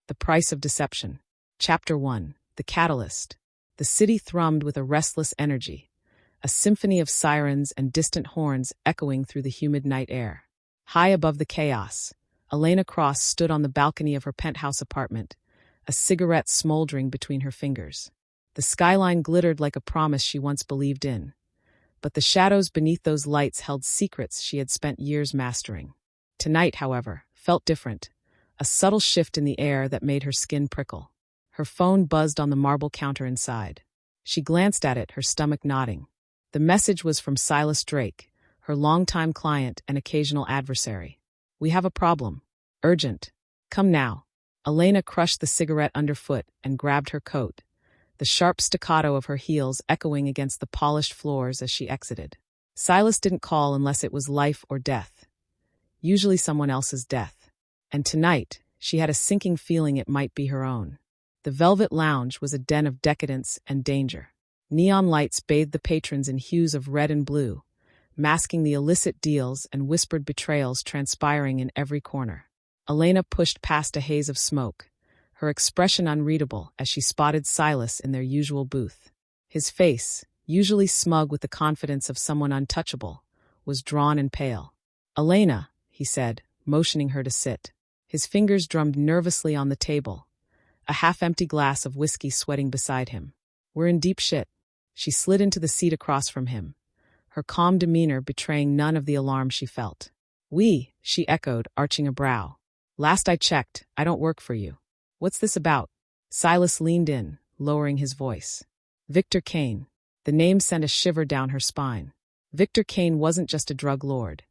The Price of Deception. Chapter 1. The Catalyst. The city thrummed with a restless energy, a symphony of sirens and distant horns echoing through the humid night air. High above the chaos, Elena Cross stood on the balcony of her penthouse apartment, a cigarette smoldering between her fingers. The skyline glittered like a promise she once believed in, but the shadows beneath those lights held secrets she had spent years mastering. Tonight, however, felt different, a subtle shift in the air that made her skin prickle. Her phone buzzed on the marble counter inside. She glanced at it, her stomach knotting. The message was from Silas Drake, her longtime client and occasional adversary. "We have a problem. Urgent. Come now." Elena crushed the cigarette underfoot and grabbed her coat, the sharp staccato of her heels echoing against the polished floors as she exited. Silas didn't call unless it was life or death. Usually someone else's death. And tonight, she had a sinking feeling it might be her own. The Velvet Lounge was a den of decadence and danger. Neon lights bathed the patrons in hues of red and blue, masking the illicit deals and whispered betrayals transpiring in every corner. Elena pushed past a haze of smoke, her expression unreadable as she spotted Silas in their usual booth. His face, usually smug with the confidence of someone untouchable, was drawn and pale. "Elena," he said, motioning her to sit. His fingers drummed nervously on the table, a half-empty glass of whiskey sweating beside him. "We're in deep shit." She slid into the seat across from him, her calm demeanor betraying none of the alarm she felt. "We," she echoed, arching a brow. "Last I checked, I don't work for you. What's this about?" Silas leaned in, lowering his voice. "Victor Kane." The name sent a shiver down her spine. Victor Kane wasn't just a drug lord.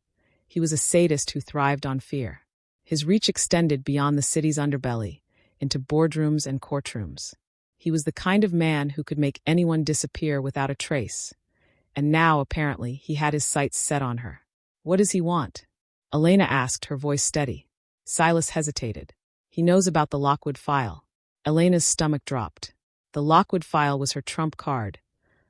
He was a sadist who thrived on fear. His reach extended beyond the city's underbelly, into boardrooms and courtrooms. He was the kind of man who could make anyone disappear without a trace. And now, apparently, he had his sights set on her. "What does he want?" Elena asked, her voice steady. Silas hesitated. "He knows about the Lockwood file." Elena's stomach dropped. The Lockwood file was her trump card,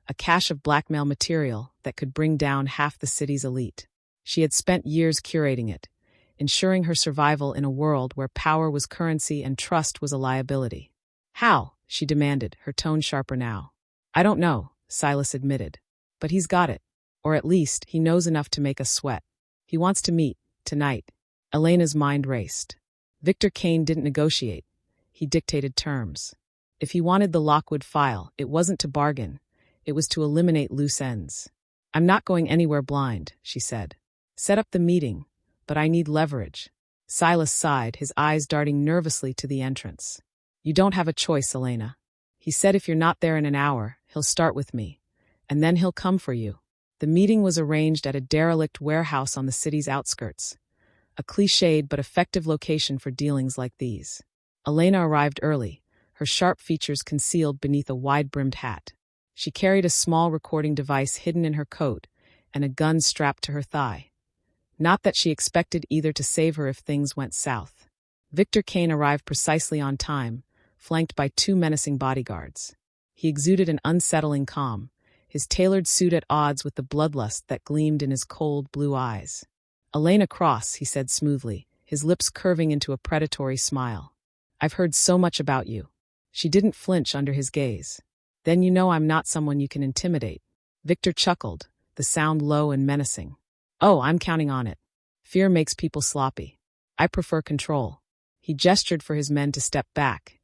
a cache of blackmail material that could bring down half the city's elite. She had spent years curating it, ensuring her survival in a world where power was currency and trust was a liability. "How?" she demanded, her tone sharper now. "I don't know," Silas admitted. "But he's got it. Or at least, he knows enough to make us sweat. He wants to meet, tonight." Elena's mind raced. Victor Kane didn't negotiate. He dictated terms. If he wanted the Lockwood file, it wasn't to bargain. It was to eliminate loose ends. "I'm not going anywhere blind," she said. "Set up the meeting, but I need leverage." Silas sighed, his eyes darting nervously to the entrance. "You don't have a choice, Elena. He said if you're not there in an hour, he'll start with me, and then he'll come for you." The meeting was arranged at a derelict warehouse on the city's outskirts, a cliched but effective location for dealings like these. Elena arrived early, her sharp features concealed beneath a wide-brimmed hat. She carried a small recording device hidden in her coat and a gun strapped to her thigh. Not that she expected either to save her if things went south. Victor Kane arrived precisely on time, flanked by 2 menacing bodyguards. He exuded an unsettling calm, his tailored suit at odds with the bloodlust that gleamed in his cold blue eyes. "Elena Cross," he said smoothly, his lips curving into a predatory smile. "I've heard so much about you." She didn't flinch under his gaze. "Then you know I'm not someone you can intimidate." Victor chuckled, the sound low and menacing. "Oh, I'm counting on it. Fear makes people sloppy. I prefer control." He gestured for his men to step back,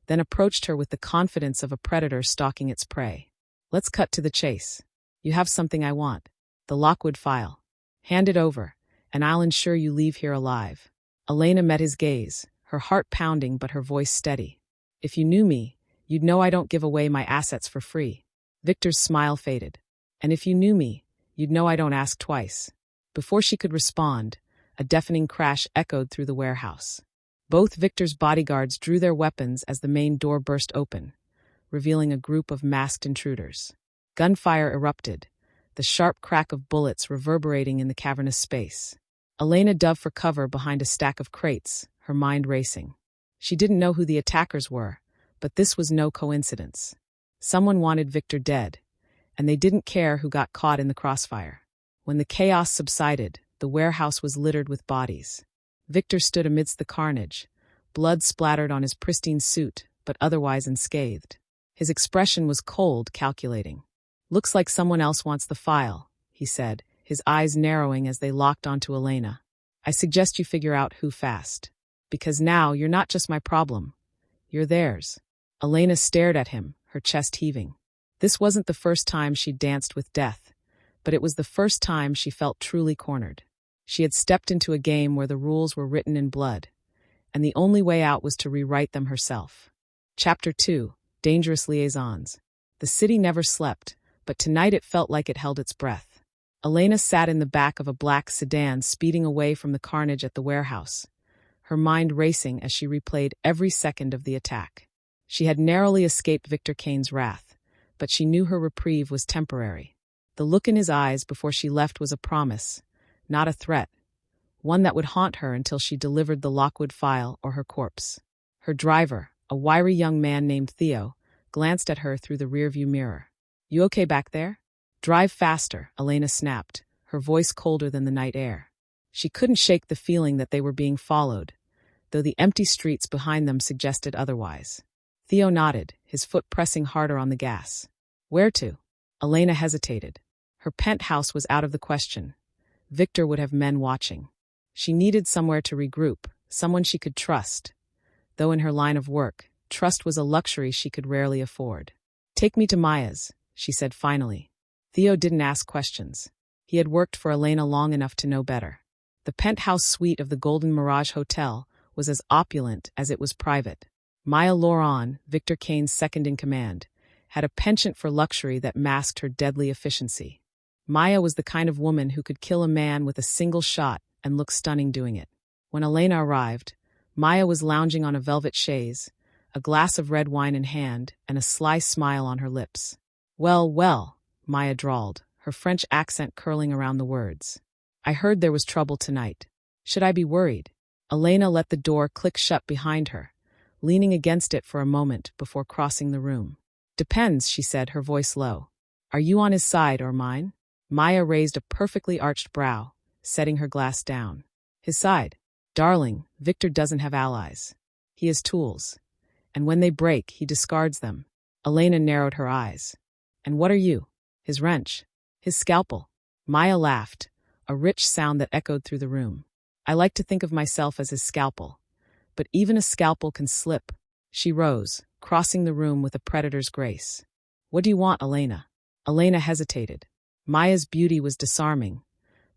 then approached her with the confidence of a predator stalking its prey. "Let's cut to the chase. You have something I want. The Lockwood file. Hand it over, and I'll ensure you leave here alive." Elena met his gaze, her heart pounding but her voice steady. "If you knew me, you'd know I don't give away my assets for free." Victor's smile faded. "And if you knew me, you'd know I don't ask twice." Before she could respond, a deafening crash echoed through the warehouse. Both Victor's bodyguards drew their weapons as the main door burst open, revealing a group of masked intruders. Gunfire erupted, the sharp crack of bullets reverberating in the cavernous space. Elena dove for cover behind a stack of crates, her mind racing. She didn't know who the attackers were, but this was no coincidence. Someone wanted Victor dead, and they didn't care who got caught in the crossfire. When the chaos subsided, the warehouse was littered with bodies. Victor stood amidst the carnage, blood splattered on his pristine suit, but otherwise unscathed. His expression was cold, calculating. "Looks like someone else wants the file," he said, his eyes narrowing as they locked onto Elena. "I suggest you figure out who fast. Because now you're not just my problem. You're theirs." Elena stared at him, her chest heaving. This wasn't the first time she'd danced with death, but it was the first time she felt truly cornered. She had stepped into a game where the rules were written in blood, and the only way out was to rewrite them herself. Chapter 2: Dangerous Liaisons. The city never slept, but tonight it felt like it held its breath. Elena sat in the back of a black sedan speeding away from the carnage at the warehouse, her mind racing as she replayed every second of the attack. She had narrowly escaped Victor Kane's wrath, but she knew her reprieve was temporary. The look in his eyes before she left was a promise, not a threat, one that would haunt her until she delivered the Lockwood file or her corpse. Her driver, a wiry young man named Theo, glanced at her through the rearview mirror. "You okay back there?" "Drive faster," Elena snapped, her voice colder than the night air. She couldn't shake the feeling that they were being followed, though the empty streets behind them suggested otherwise. Theo nodded, his foot pressing harder on the gas. "Where to?" Elena hesitated. Her penthouse was out of the question. Victor would have men watching. She needed somewhere to regroup, someone she could trust. Though in her line of work, trust was a luxury she could rarely afford. "Take me to Maya's," she said finally. Theo didn't ask questions. He had worked for Elena long enough to know better. The penthouse suite of the Golden Mirage Hotel was as opulent as it was private. Maya Laurent, Victor Kane's second-in-command, had a penchant for luxury that masked her deadly efficiency. Maya was the kind of woman who could kill a man with a single shot and look stunning doing it. When Elena arrived, Maya was lounging on a velvet chaise, a glass of red wine in hand, and a sly smile on her lips. "Well, well," Maya drawled, her French accent curling around the words. "I heard there was trouble tonight. Should I be worried?" Elena let the door click shut behind her, leaning against it for a moment before crossing the room. "Depends," she said, her voice low. "Are you on his side or mine?" Maya raised a perfectly arched brow, setting her glass down. "His side. Darling, Victor doesn't have allies. He has tools. And when they break, he discards them." Elena narrowed her eyes. "And what are you?" "His wrench. His scalpel." Maya laughed, a rich sound that echoed through the room. "I like to think of myself as his scalpel. But even a scalpel can slip." She rose, crossing the room with a predator's grace. "What do you want, Elena?" Elena hesitated. Maya's beauty was disarming,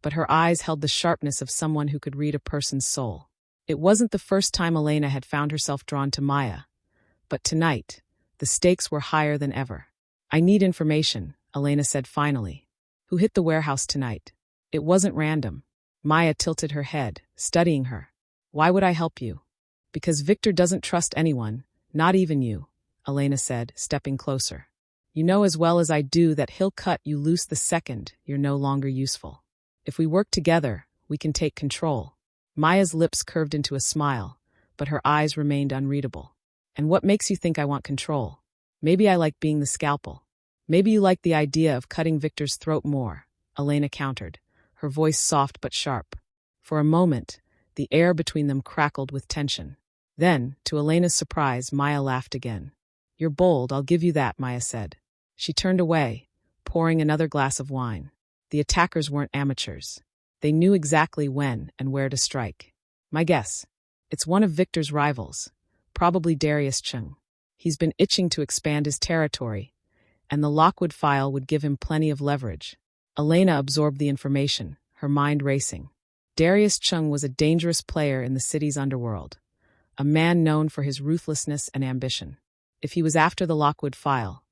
but her eyes held the sharpness of someone who could read a person's soul. It wasn't the first time Elena had found herself drawn to Maya, but tonight, the stakes were higher than ever. "I need information," Elena said finally. "Who hit the warehouse tonight?" "It wasn't random." Maya tilted her head, studying her. "Why would I help you?" "Because Victor doesn't trust anyone, not even you," Elena said, stepping closer. "You know as well as I do that he'll cut you loose the second you're no longer useful. If we work together, we can take control." Maya's lips curved into a smile, but her eyes remained unreadable. "And what makes you think I want control? Maybe I like being the scalpel. Maybe you like the idea of cutting Victor's throat more," Elena countered, her voice soft but sharp. For a moment, the air between them crackled with tension. Then, to Elena's surprise, Maya laughed again. "You're bold, I'll give you that," Maya said. She turned away, pouring another glass of wine. The attackers weren't amateurs. They knew exactly when and where to strike. "My guess. It's one of Victor's rivals, probably Darius Chung. He's been itching to expand his territory, and the Lockwood file would give him plenty of leverage." Elena absorbed the information, her mind racing. Darius Chung was a dangerous player in the city's underworld, a man known for his ruthlessness and ambition. If he was after the Lockwood file,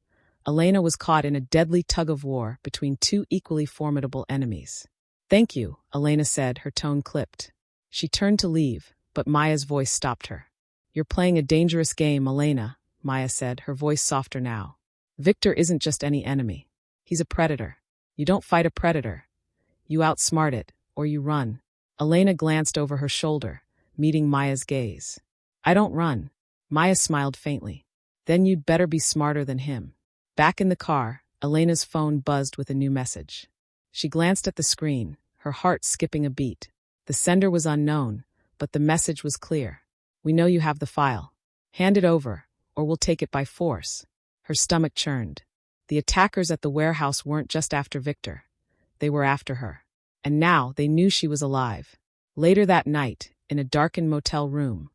Elena was caught in a deadly tug-of-war between two equally formidable enemies. "Thank you," Elena said, her tone clipped. She turned to leave, but Maya's voice stopped her. "You're playing a dangerous game, Elena," Maya said, her voice softer now. "Victor isn't just any enemy. He's a predator. You don't fight a predator. You outsmart it, or you run." Elena glanced over her shoulder, meeting Maya's gaze. "I don't run." Maya smiled faintly. "Then you'd better be smarter than him." Back in the car, Elena's phone buzzed with a new message. She glanced at the screen, her heart skipping a beat. The sender was unknown, but the message was clear. We know you have the file. Hand it over, or we'll take it by force. Her stomach churned. The attackers at the warehouse weren't just after Victor. They were after her. And now they knew she was alive. Later that night, in a darkened motel room,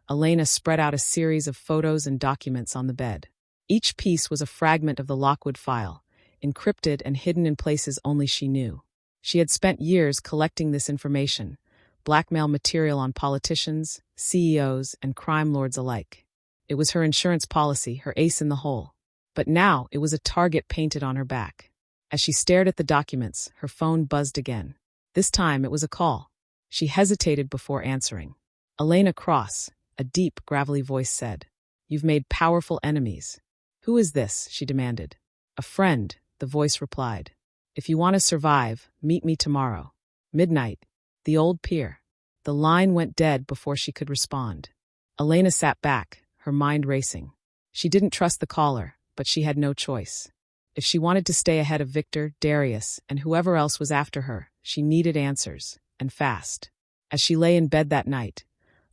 Elena spread out a series of photos and documents on the bed. Each piece was a fragment of the Lockwood file, encrypted and hidden in places only she knew. She had spent years collecting this information, blackmail material on politicians, CEOs, and crime lords alike. It was her insurance policy, her ace in the hole. But now it was a target painted on her back. As she stared at the documents, her phone buzzed again. This time it was a call. She hesitated before answering. Elena Cross, a deep, gravelly voice said. You've made powerful enemies. Who is this? She demanded. A friend, the voice replied. If you want to survive, meet me tomorrow. Midnight. The old pier. The line went dead before she could respond. Elena sat back, her mind racing. She didn't trust the caller, but she had no choice. If she wanted to stay ahead of Victor, Darius, and whoever else was after her, she needed answers, and fast. As she lay in bed that night,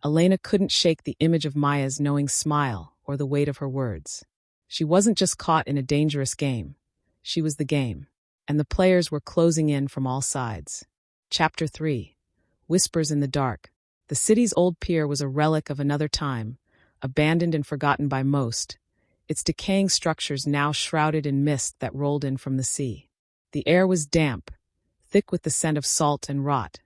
Elena couldn't shake the image of Maya's knowing smile or the weight of her words. She wasn't just caught in a dangerous game. She was the game, and the players were closing in from all sides. Chapter 3. Whispers in the Dark. The city's old pier was a relic of another time, abandoned and forgotten by most, its decaying structures now shrouded in mist that rolled in from the sea. The air was damp, thick with the scent of salt and rot,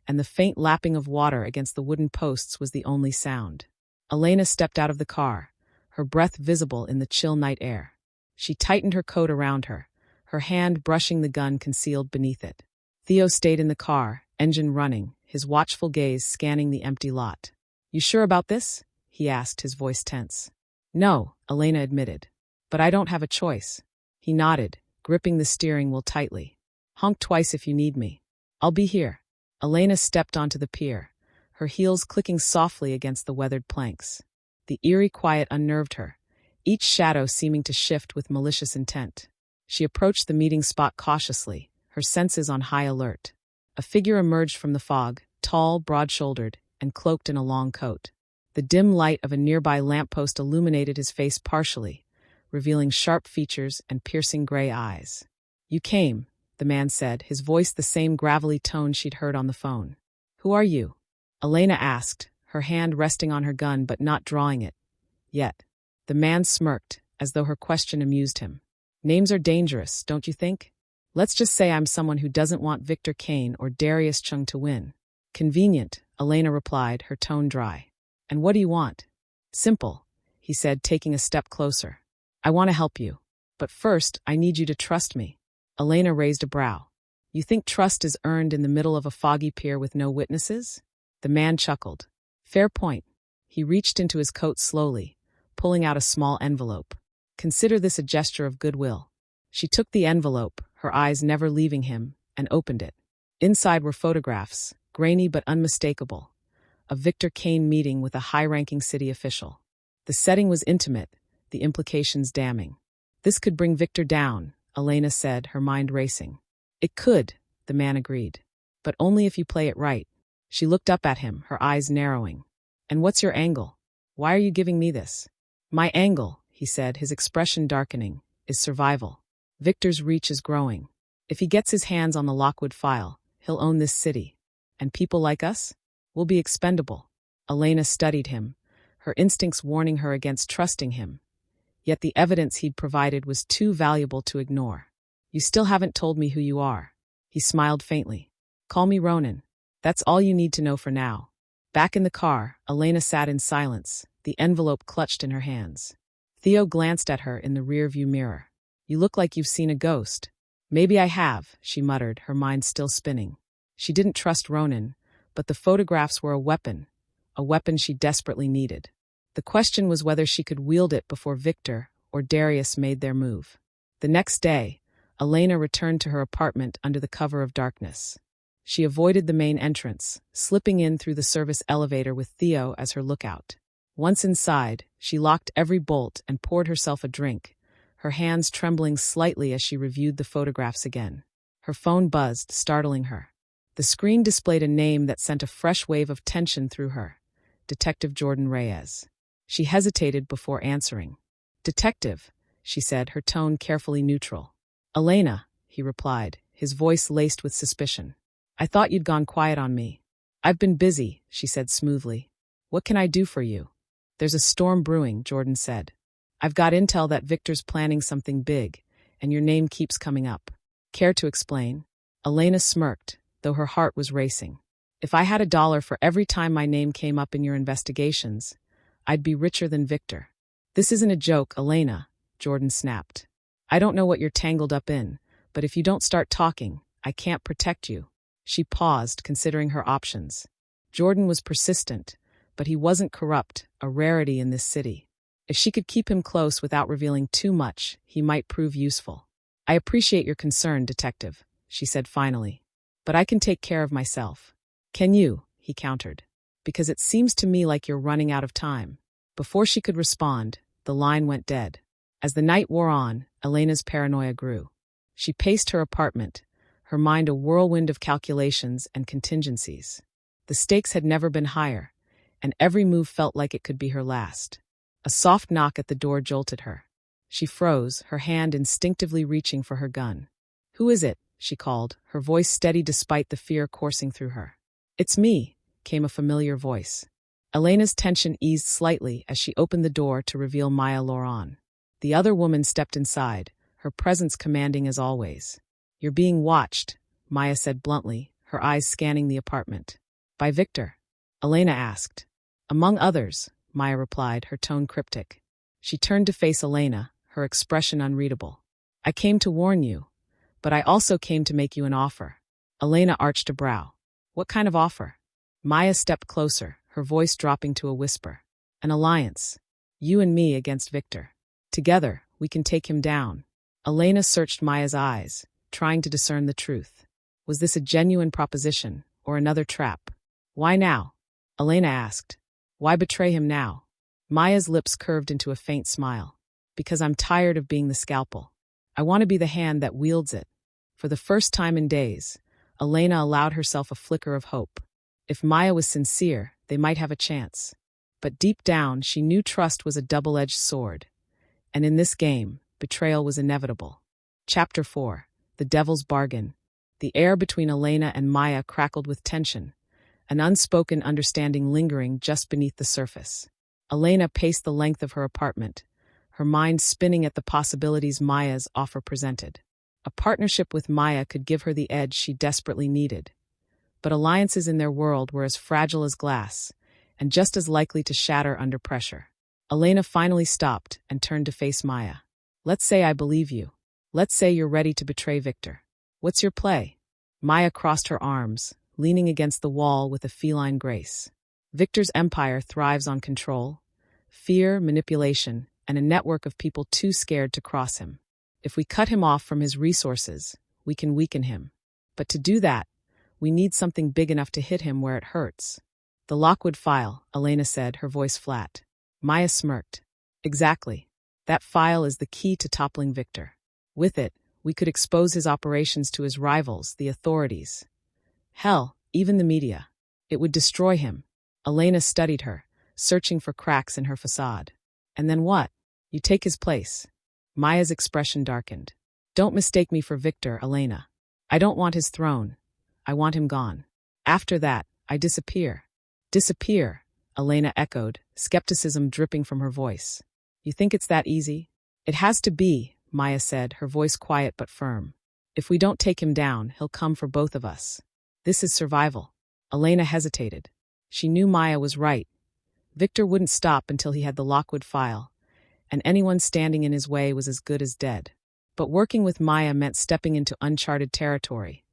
and the faint lapping of water against the wooden posts was the only sound. Elena stepped out of the car, her breath visible in the chill night air. She tightened her coat around her, her hand brushing the gun concealed beneath it. Theo stayed in the car, engine running, his watchful gaze scanning the empty lot. You sure about this? He asked, his voice tense. No, Elena admitted. But I don't have a choice. He nodded, gripping the steering wheel tightly. Honk twice if you need me. I'll be here. Elena stepped onto the pier, her heels clicking softly against the weathered planks. The eerie quiet unnerved her, each shadow seeming to shift with malicious intent. She approached the meeting spot cautiously, her senses on high alert. A figure emerged from the fog, tall, broad-shouldered, and cloaked in a long coat. The dim light of a nearby lamppost illuminated his face partially, revealing sharp features and piercing gray eyes. You came, the man said, his voice the same gravelly tone she'd heard on the phone. Who are you? Elena asked, her hand resting on her gun but not drawing it. Yet. The man smirked, as though her question amused him. Names are dangerous, don't you think? Let's just say I'm someone who doesn't want Victor Kane or Darius Chung to win. Convenient, Elena replied, her tone dry. And what do you want? Simple, he said, taking a step closer. I want to help you. But first, I need you to trust me. Elena raised a brow. You think trust is earned in the middle of a foggy pier with no witnesses? The man chuckled. Fair point. He reached into his coat slowly, pulling out a small envelope. Consider this a gesture of goodwill. She took the envelope, her eyes never leaving him, and opened it. Inside were photographs, grainy but unmistakable, of Victor Kane meeting with a high-ranking city official. The setting was intimate, the implications damning. This could bring Victor down, Elena said, her mind racing. It could, the man agreed. But only if you play it right. She looked up at him, her eyes narrowing. And what's your angle? Why are you giving me this? My angle, he said, his expression darkening, is survival. Victor's reach is growing. If he gets his hands on the Lockwood file, he'll own this city. And people like us? Will be expendable. Elena studied him, her instincts warning her against trusting him. Yet the evidence he'd provided was too valuable to ignore. You still haven't told me who you are. He smiled faintly. Call me Ronan. That's all you need to know for now. Back in the car, Elena sat in silence, the envelope clutched in her hands. Theo glanced at her in the rearview mirror. You look like you've seen a ghost. Maybe I have, she muttered, her mind still spinning. She didn't trust Ronan, but the photographs were a weapon she desperately needed. The question was whether she could wield it before Victor or Darius made their move. The next day, Elena returned to her apartment under the cover of darkness. She avoided the main entrance, slipping in through the service elevator with Theo as her lookout. Once inside, she locked every bolt and poured herself a drink, her hands trembling slightly as she reviewed the photographs again. Her phone buzzed, startling her. The screen displayed a name that sent a fresh wave of tension through her. Detective Jordan Reyes. She hesitated before answering. Detective, she said, her tone carefully neutral. Elena, he replied, his voice laced with suspicion. I thought you'd gone quiet on me. I've been busy, she said smoothly. What can I do for you? There's a storm brewing, Jordan said. I've got intel that Victor's planning something big, and your name keeps coming up. Care to explain? Elena smirked, though her heart was racing. If I had $1 for every time my name came up in your investigations, I'd be richer than Victor. This isn't a joke, Elena, Jordan snapped. I don't know what you're tangled up in, but if you don't start talking, I can't protect you. She paused, considering her options. Jordan was persistent, but he wasn't corrupt, a rarity in this city. If she could keep him close without revealing too much, he might prove useful. I appreciate your concern, Detective, she said finally. But I can take care of myself. Can you? He countered. Because it seems to me like you're running out of time. Before she could respond, the line went dead. As the night wore on, Elena's paranoia grew. She paced her apartment, her mind a whirlwind of calculations and contingencies. The stakes had never been higher, and every move felt like it could be her last. A soft knock at the door jolted her. She froze, her hand instinctively reaching for her gun. Who is it? She called, her voice steady despite the fear coursing through her. It's me, came a familiar voice. Elena's tension eased slightly as she opened the door to reveal Maya Laurent. The other woman stepped inside, her presence commanding as always. You're being watched, Maya said bluntly, her eyes scanning the apartment. By Victor? Elena asked. Among others, Maya replied, her tone cryptic. She turned to face Elena, her expression unreadable. I came to warn you, but I also came to make you an offer. Elena arched a brow. What kind of offer? Maya stepped closer, her voice dropping to a whisper. An alliance. You and me against Victor. Together, we can take him down. Elena searched Maya's eyes, trying to discern the truth. Was this a genuine proposition, or another trap? Why now? Elena asked. Why betray him now? Maya's lips curved into a faint smile. Because I'm tired of being the scalpel. I want to be the hand that wields it. For the first time in days, Elena allowed herself a flicker of hope. If Maya was sincere, they might have a chance. But deep down, she knew trust was a double-edged sword. And in this game, betrayal was inevitable. Chapter 4. The Devil's Bargain. The air between Elena and Maya crackled with tension, an unspoken understanding lingering just beneath the surface. Elena paced the length of her apartment, her mind spinning at the possibilities Maya's offer presented. A partnership with Maya could give her the edge she desperately needed. But alliances in their world were as fragile as glass, and just as likely to shatter under pressure. Elena finally stopped and turned to face Maya. Let's say I believe you. Let's say you're ready to betray Victor. What's your play? Maya crossed her arms, leaning against the wall with a feline grace. Victor's empire thrives on control, fear, manipulation, and a network of people too scared to cross him. If we cut him off from his resources, we can weaken him. But to do that, we need something big enough to hit him where it hurts. The Lockwood file, Elena said, her voice flat. Maya smirked. Exactly. That file is the key to toppling Victor. With it, we could expose his operations to his rivals, the authorities. Hell, even the media. It would destroy him. Elena studied her, searching for cracks in her facade. And then what? You take his place. Maya's expression darkened. Don't mistake me for Victor, Elena. I don't want his throne. I want him gone. After that, I disappear. Disappear, Elena echoed, skepticism dripping from her voice. You think it's that easy? It has to be, Maya said, her voice quiet but firm. If we don't take him down, he'll come for both of us. This is survival. Elena hesitated. She knew Maya was right. Victor wouldn't stop until he had the Lockwood file, and anyone standing in his way was as good as dead. But working with Maya meant stepping into uncharted territory,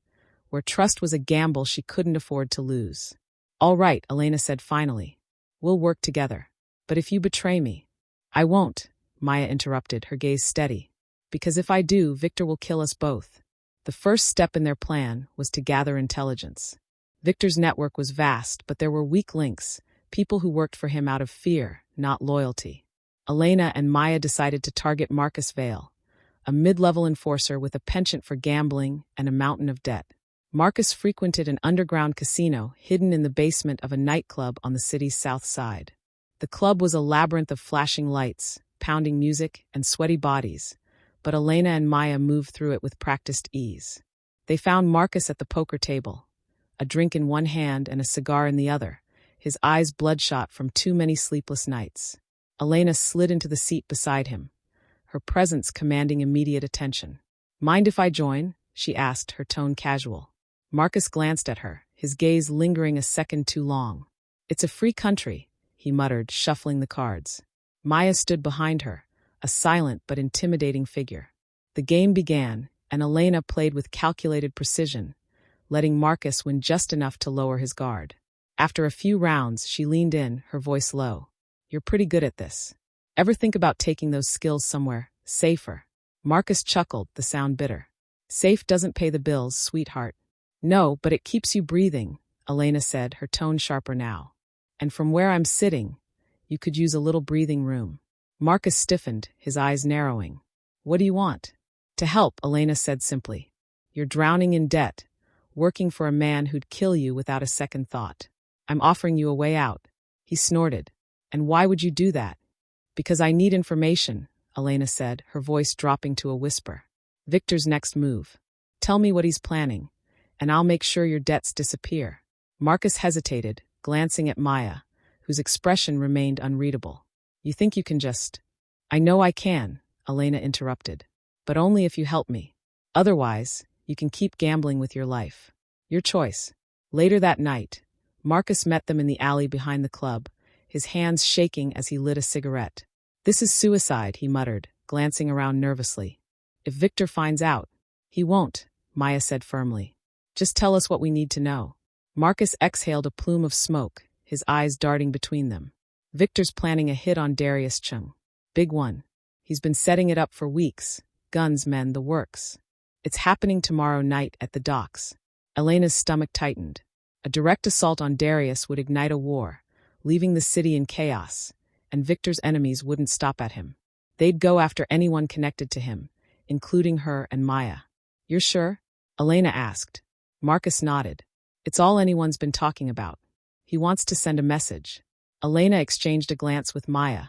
where trust was a gamble she couldn't afford to lose. All right, Elena said finally. We'll work together. But if you betray me... I won't, Maya interrupted, her gaze steady. Because if I do, Victor will kill us both. The first step in their plan was to gather intelligence. Victor's network was vast, but there were weak links, people who worked for him out of fear, not loyalty. Elena and Maya decided to target Marcus Vale, a mid-level enforcer with a penchant for gambling and a mountain of debt. Marcus frequented an underground casino hidden in the basement of a nightclub on the city's south side. The club was a labyrinth of flashing lights, pounding music, and sweaty bodies, but Elena and Maya moved through it with practiced ease. They found Marcus at the poker table, a drink in one hand and a cigar in the other, his eyes bloodshot from too many sleepless nights. Elena slid into the seat beside him, her presence commanding immediate attention. "Mind if I join?" she asked, her tone casual. Marcus glanced at her, his gaze lingering a second too long. "It's a free country," he muttered, shuffling the cards. Maya stood behind her, a silent but intimidating figure. The game began, and Elena played with calculated precision, letting Marcus win just enough to lower his guard. After a few rounds, she leaned in, her voice low. "You're pretty good at this. Ever think about taking those skills somewhere safer?" Marcus chuckled, the sound bitter. "Safe doesn't pay the bills, sweetheart." "No, but it keeps you breathing," Elena said, her tone sharper now. "And from where I'm sitting, you could use a little breathing room." Marcus stiffened, his eyes narrowing. "What do you want?" "To help," Elena said simply. "You're drowning in debt, working for a man who'd kill you without a second thought. I'm offering you a way out." He snorted. "And why would you do that?" "Because I need information," Elena said, her voice dropping to a whisper. "Victor's next move. Tell me what he's planning, and I'll make sure your debts disappear." Marcus hesitated, glancing at Maya, whose expression remained unreadable. "You think you can just—" "I know I can," Elena interrupted. "But only if you help me. Otherwise, you can keep gambling with your life. Your choice." Later that night, Marcus met them in the alley behind the club, his hands shaking as he lit a cigarette. "This is suicide," he muttered, glancing around nervously. "If Victor finds out—" "He won't," Maya said firmly. "Just tell us what we need to know." Marcus exhaled a plume of smoke, his eyes darting between them. "Victor's planning a hit on Darius Chung. Big one. He's been setting it up for weeks. Guns, men, the works. It's happening tomorrow night at the docks." Elena's stomach tightened. A direct assault on Darius would ignite a war, leaving the city in chaos, and Victor's enemies wouldn't stop at him. They'd go after anyone connected to him, including her and Maya. "You're sure?" Elena asked. Marcus nodded. "It's all anyone's been talking about. He wants to send a message." Elena exchanged a glance with Maya,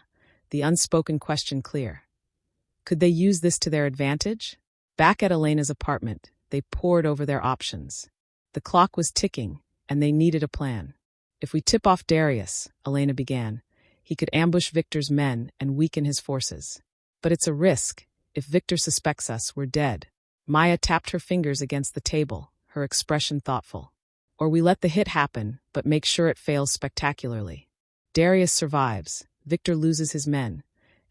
the unspoken question clear. Could they use this to their advantage? Back at Elena's apartment, they pored over their options. The clock was ticking, and they needed a plan. "If we tip off Darius," Elena began, "he could ambush Victor's men and weaken his forces. But it's a risk. If Victor suspects us, we're dead." Maya tapped her fingers against the table, her expression thoughtful. "Or we let the hit happen, but make sure it fails spectacularly. Darius survives, Victor loses his men,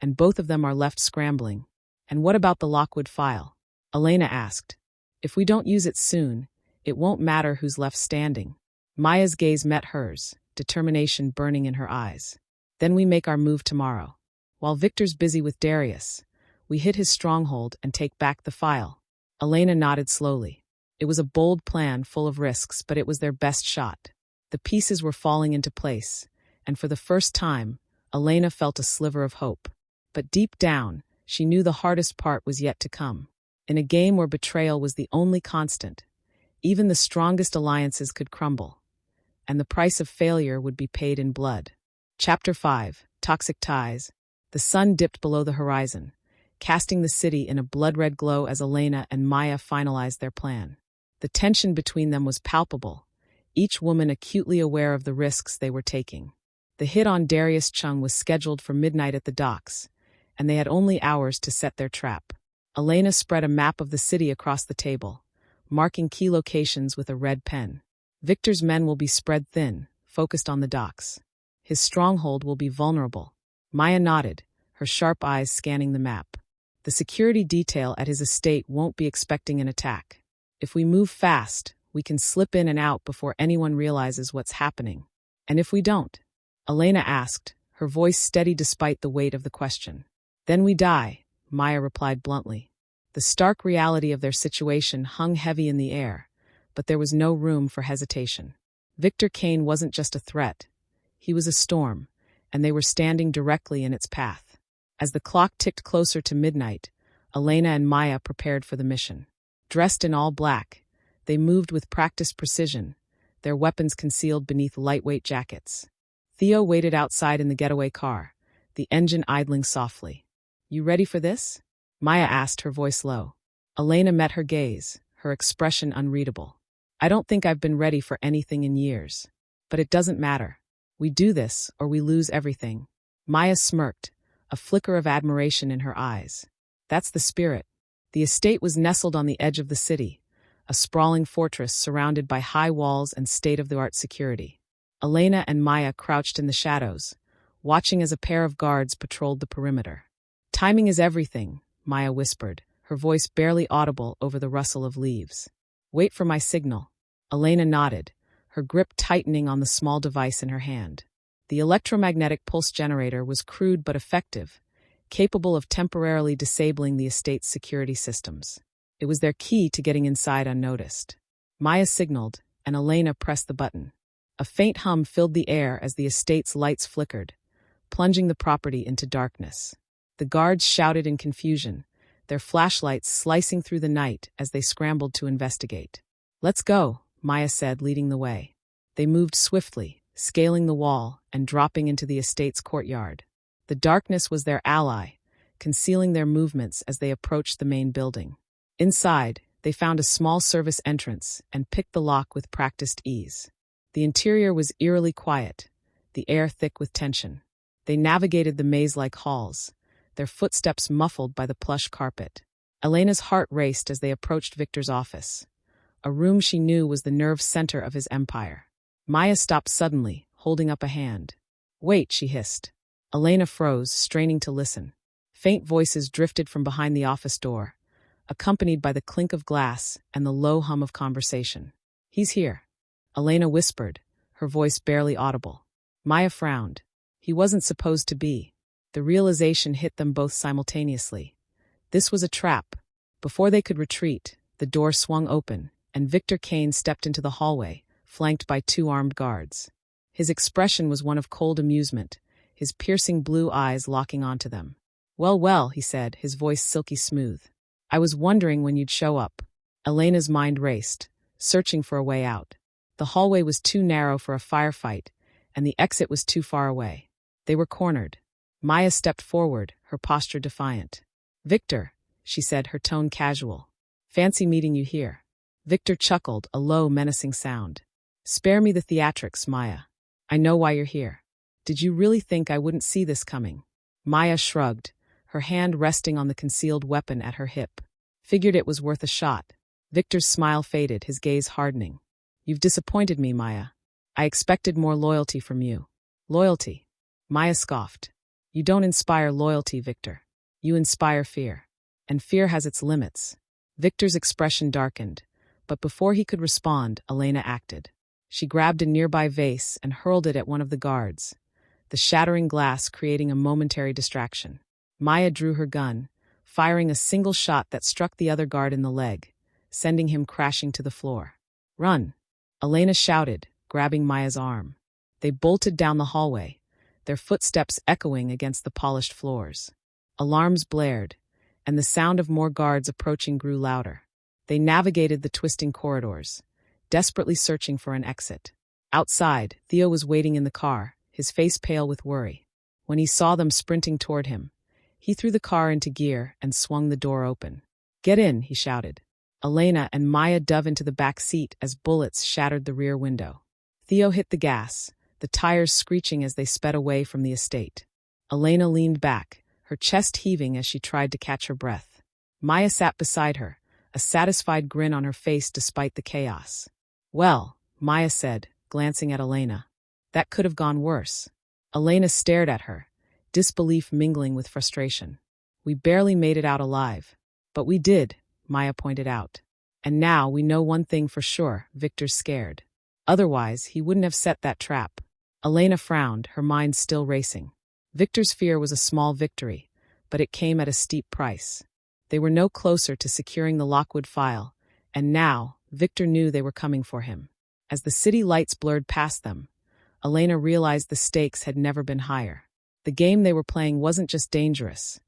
and both of them are left scrambling." "And what about the Lockwood file?" Elena asked. "If we don't use it soon, it won't matter who's left standing." Maya's gaze met hers, determination burning in her eyes. "Then we make our move tomorrow. While Victor's busy with Darius, we hit his stronghold and take back the file." Elena nodded slowly. It was a bold plan full of risks, but it was their best shot. The pieces were falling into place, and for the first time, Elena felt a sliver of hope. But deep down, she knew the hardest part was yet to come. In a game where betrayal was the only constant, even the strongest alliances could crumble, and the price of failure would be paid in blood. Chapter 5, Toxic Ties. The sun dipped below the horizon, casting the city in a blood-red glow as Elena and Maya finalized their plan. The tension between them was palpable, each woman acutely aware of the risks they were taking. The hit on Darius Chung was scheduled for midnight at the docks, and they had only hours to set their trap. Elena spread a map of the city across the table, marking key locations with a red pen. Victor's men will be spread thin, focused on the docks. His stronghold will be vulnerable. Maya nodded, her sharp eyes scanning the map. The security detail at his estate won't be expecting an attack. If we move fast, we can slip in and out before anyone realizes what's happening. And if we don't? Elena asked, her voice steady despite the weight of the question. "Then we die," Maya replied bluntly. The stark reality of their situation hung heavy in the air, but there was no room for hesitation. Victor Kane wasn't just a threat. He was a storm, and they were standing directly in its path. As the clock ticked closer to midnight, Elena and Maya prepared for the mission. Dressed in all black, They moved with practiced precision, their weapons concealed beneath lightweight jackets. Theo waited outside in the getaway car, the engine idling softly. "You ready for this?" Maya asked, her voice low. Elena met her gaze, her expression unreadable. "I don't think I've been ready for anything in years. But it doesn't matter. We do this, or we lose everything." Maya smirked, a flicker of admiration in her eyes. "That's the spirit." The estate was nestled on the edge of the city, a sprawling fortress surrounded by high walls and state-of-the-art security. Elena and Maya crouched in the shadows, watching as a pair of guards patrolled the perimeter. "Timing is everything," Maya whispered, her voice barely audible over the rustle of leaves. "Wait for my signal." Elena nodded, her grip tightening on the small device in her hand. The electromagnetic pulse generator was crude but effective, capable of temporarily disabling the estate's security systems. It was their key to getting inside unnoticed. Maya signaled, and Elena pressed the button. A faint hum filled the air as the estate's lights flickered, plunging the property into darkness. The guards shouted in confusion, their flashlights slicing through the night as they scrambled to investigate. "Let's go," Maya said, leading the way. They moved swiftly, scaling the wall and dropping into the estate's courtyard. The darkness was their ally, concealing their movements as they approached the main building. Inside, they found a small service entrance and picked the lock with practiced ease. The interior was eerily quiet, the air thick with tension. They navigated the maze-like halls, their footsteps muffled by the plush carpet. Elena's heart raced as they approached Victor's office, a room she knew was the nerve center of his empire. Maya stopped suddenly, holding up a hand. "Wait," she hissed. Elena froze, straining to listen. Faint voices drifted from behind the office door, accompanied by the clink of glass and the low hum of conversation. "He's here," Elena whispered, her voice barely audible. Maya frowned. He wasn't supposed to be. The realization hit them both simultaneously. This was a trap. Before they could retreat, the door swung open, and Victor Kane stepped into the hallway, flanked by 2 armed guards. His expression was one of cold amusement, his piercing blue eyes locking onto them. "Well, well," he said, his voice silky smooth. "I was wondering when you'd show up." Elena's mind raced, searching for a way out. The hallway was too narrow for a firefight, and the exit was too far away. They were cornered. Maya stepped forward, her posture defiant. "Victor," she said, her tone casual. "Fancy meeting you here." Victor chuckled, a low, menacing sound. "Spare me the theatrics, Maya. I know why you're here. Did you really think I wouldn't see this coming?" Maya shrugged, her hand resting on the concealed weapon at her hip. "Figured it was worth a shot." Victor's smile faded, his gaze hardening. "You've disappointed me, Maya. I expected more loyalty from you." "Loyalty?" Maya scoffed. "You don't inspire loyalty, Victor. You inspire fear. And fear has its limits." Victor's expression darkened, but before he could respond, Elena acted. She grabbed a nearby vase and hurled it at one of the guards, the shattering glass creating a momentary distraction. Maya drew her gun, firing a single shot that struck the other guard in the leg, sending him crashing to the floor. "Run!" Elena shouted, grabbing Maya's arm. They bolted down the hallway, their footsteps echoing against the polished floors. Alarms blared, and the sound of more guards approaching grew louder. They navigated the twisting corridors, desperately searching for an exit. Outside, Theo was waiting in the car, his face pale with worry. When he saw them sprinting toward him, he threw the car into gear and swung the door open. "Get in," he shouted. Elena and Maya dove into the back seat as bullets shattered the rear window. Theo hit the gas, the tires screeching as they sped away from the estate. Elena leaned back, her chest heaving as she tried to catch her breath. Maya sat beside her, a satisfied grin on her face despite the chaos. "Well," Maya said, glancing at Elena. "That could have gone worse." Elena stared at her, disbelief mingling with frustration. "We barely made it out alive." "But we did," Maya pointed out. "And now we know one thing for sure, Victor's scared. Otherwise, he wouldn't have set that trap." Elena frowned, her mind still racing. Victor's fear was a small victory, but it came at a steep price. They were no closer to securing the Lockwood file, and now, Victor knew they were coming for him. As the city lights blurred past them, Elena realized the stakes had never been higher. The game they were playing wasn't just dangerous.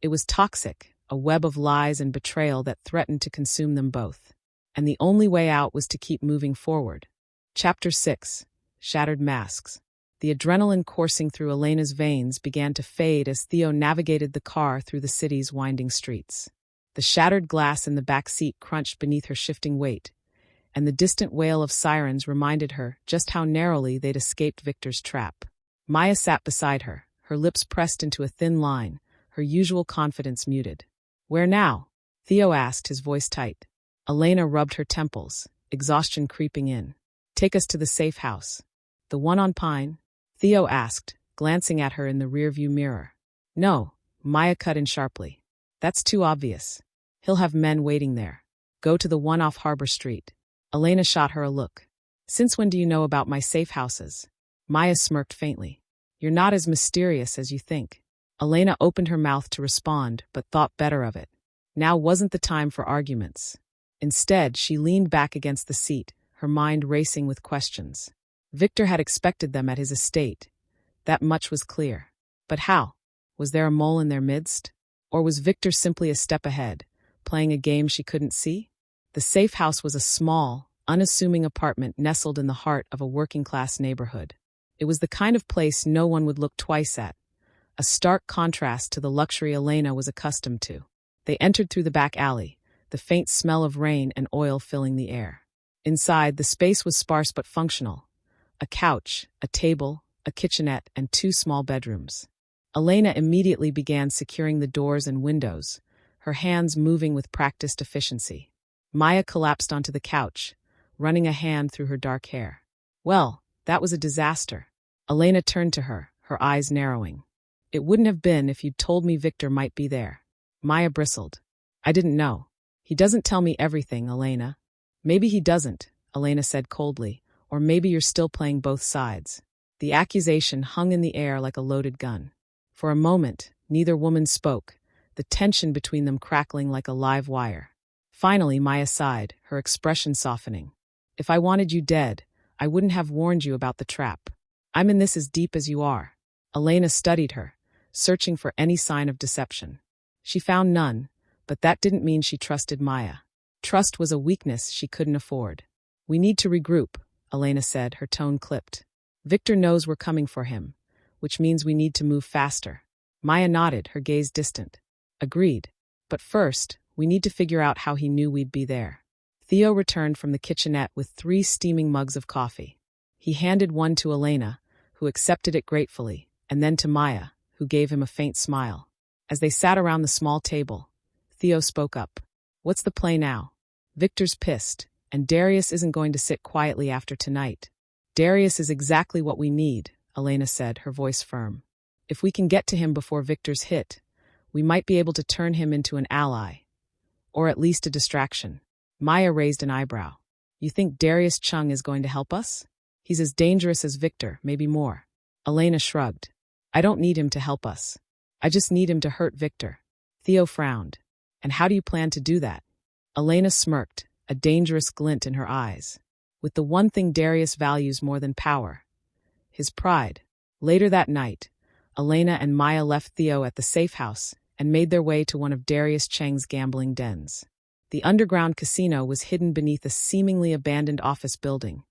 It was toxic, a web of lies and betrayal that threatened to consume them both. and the only way out was to keep moving forward. Chapter 6. Shattered Masks. The adrenaline coursing through Elena's veins began to fade as Theo navigated the car through the city's winding streets. The shattered glass in the back seat crunched beneath her shifting weight, and the distant wail of sirens reminded her just how narrowly they'd escaped Victor's trap. Maya sat beside her, her lips pressed into a thin line, her usual confidence muted. "Where now?" Theo asked, his voice tight. Elena rubbed her temples, exhaustion creeping in. "Take us to the safe house." "The one on Pine?" Theo asked, glancing at her in the rearview mirror. "No," Maya cut in sharply. "That's too obvious. He'll have men waiting there. Go to the one off Harbor Street." Elena shot her a look. "Since when do you know about my safe houses?" Maya smirked faintly. "You're not as mysterious as you think." Elena opened her mouth to respond, but thought better of it. Now wasn't the time for arguments. Instead, she leaned back against the seat, her mind racing with questions. Victor had expected them at his estate. That much was clear. But how? Was there a mole in their midst? Or was Victor simply a step ahead, playing a game she couldn't see? The safe house was a small, unassuming apartment nestled in the heart of a working-class neighborhood. It was the kind of place no one would look twice at, a stark contrast to the luxury Elena was accustomed to. They entered through the back alley, the faint smell of rain and oil filling the air. Inside, the space was sparse but functional. A couch, a table, a kitchenette, and 2 small bedrooms. Elena immediately began securing the doors and windows, her hands moving with practiced efficiency. Maya collapsed onto the couch, running a hand through her dark hair. "Well, that was a disaster." Elena turned to her, her eyes narrowing. "It wouldn't have been if you'd told me Victor might be there." Maya bristled. "I didn't know. He doesn't tell me everything, Elena." "Maybe he doesn't," Elena said coldly, "or maybe you're still playing both sides." The accusation hung in the air like a loaded gun. For a moment, neither woman spoke, the tension between them crackling like a live wire. Finally, Maya sighed, her expression softening. "If I wanted you dead, I wouldn't have warned you about the trap. I'm in this as deep as you are." Elena studied her, searching for any sign of deception. She found none, but that didn't mean she trusted Maya. Trust was a weakness she couldn't afford. "We need to regroup," Elena said, her tone clipped. "Victor knows we're coming for him, which means we need to move faster." Maya nodded, her gaze distant. "Agreed. But first, we need to figure out how he knew we'd be there." Theo returned from the kitchenette with 3 steaming mugs of coffee. He handed one to Elena, who accepted it gratefully, and then to Maya, who gave him a faint smile. As they sat around the small table, Theo spoke up. "What's the play now? Victor's pissed, and Darius isn't going to sit quietly after tonight." "Darius is exactly what we need," Elena said, her voice firm. "If we can get to him before Victor's hit, we might be able to turn him into an ally. Or at least a distraction." Maya raised an eyebrow. "You think Darius Chung is going to help us?" "He's as dangerous as Victor, maybe more." Elena shrugged. "I don't need him to help us. I just need him to hurt Victor." Theo frowned. "And how do you plan to do that?" Elena smirked, a dangerous glint in her eyes. "With the one thing Darius values more than power. His pride." Later that night, Elena and Maya left Theo at the safe house and made their way to one of Darius Cheng's gambling dens. The underground casino was hidden beneath a seemingly abandoned office building,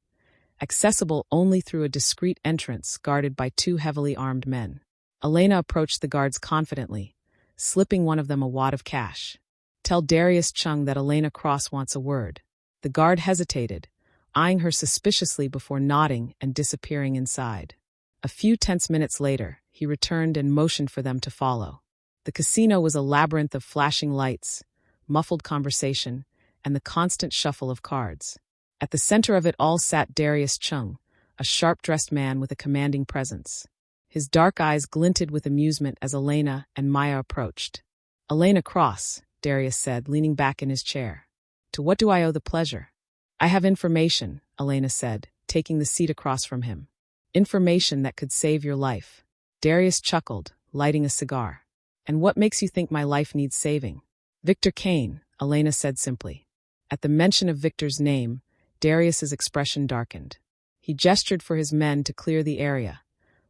accessible only through a discreet entrance guarded by 2 heavily armed men. Elena approached the guards confidently, slipping one of them a wad of cash. "Tell Darius Chung that Elena Cross wants a word." The guard hesitated, eyeing her suspiciously before nodding and disappearing inside. A few tense minutes later, he returned and motioned for them to follow. The casino was a labyrinth of flashing lights, muffled conversation, and the constant shuffle of cards. At the center of it all sat Darius Chung, a sharp-dressed man with a commanding presence. His dark eyes glinted with amusement as Elena and Maya approached. "Elena Cross," Darius said, leaning back in his chair. "To what do I owe the pleasure?" "I have information," Elena said, taking the seat across from him. "Information that could save your life." Darius chuckled, lighting a cigar. "And what makes you think my life needs saving?" "Victor Kane," Elena said simply. At the mention of Victor's name, Darius's expression darkened. He gestured for his men to clear the area,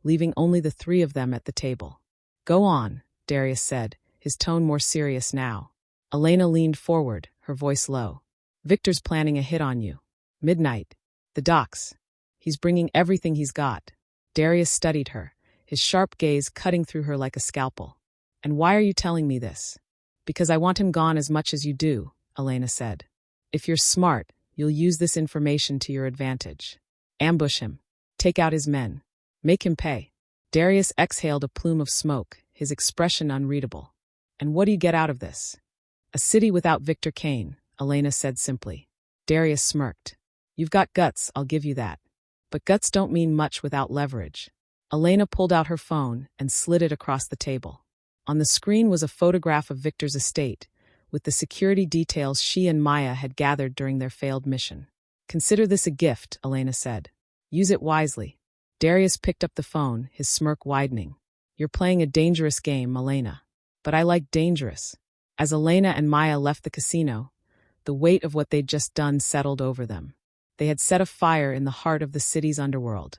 leaving only the 3 of them at the table. "Go on," Darius said, his tone more serious now. Elena leaned forward, her voice low. Victor's planning a hit on you. Midnight. The docks. He's bringing everything he's got. Darius studied her, his sharp gaze cutting through her like a scalpel. And why are you telling me this? Because I want him gone as much as you do, Elena said. If you're smart, you'll use this information to your advantage. Ambush him. Take out his men. Make him pay. Darius exhaled a plume of smoke, his expression unreadable. And what do you get out of this? A city without Victor Kane, Elena said simply. Darius smirked. You've got guts, I'll give you that. But guts don't mean much without leverage. Elena pulled out her phone and slid it across the table. On the screen was a photograph of Victor's estate, with the security details she and Maya had gathered during their failed mission. Consider this a gift, Elena said. Use it wisely. Darius picked up the phone, his smirk widening. You're playing a dangerous game, Elena. But I like dangerous. As Elena and Maya left the casino, the weight of what they'd just done settled over them. They had set a fire in the heart of the city's underworld,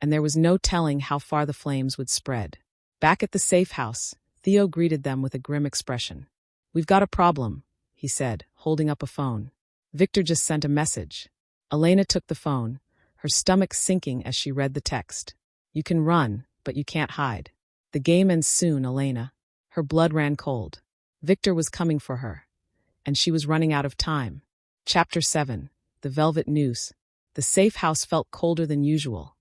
and there was no telling how far the flames would spread. Back at the safe house, Theo greeted them with a grim expression. We've got a problem, he said, holding up a phone. Victor just sent a message. Elena took the phone, her stomach sinking as she read the text. You can run, but you can't hide. The game ends soon, Elena. Her blood ran cold. Victor was coming for her, and she was running out of time. Chapter 7. The Velvet Noose. The safe house felt colder than usual,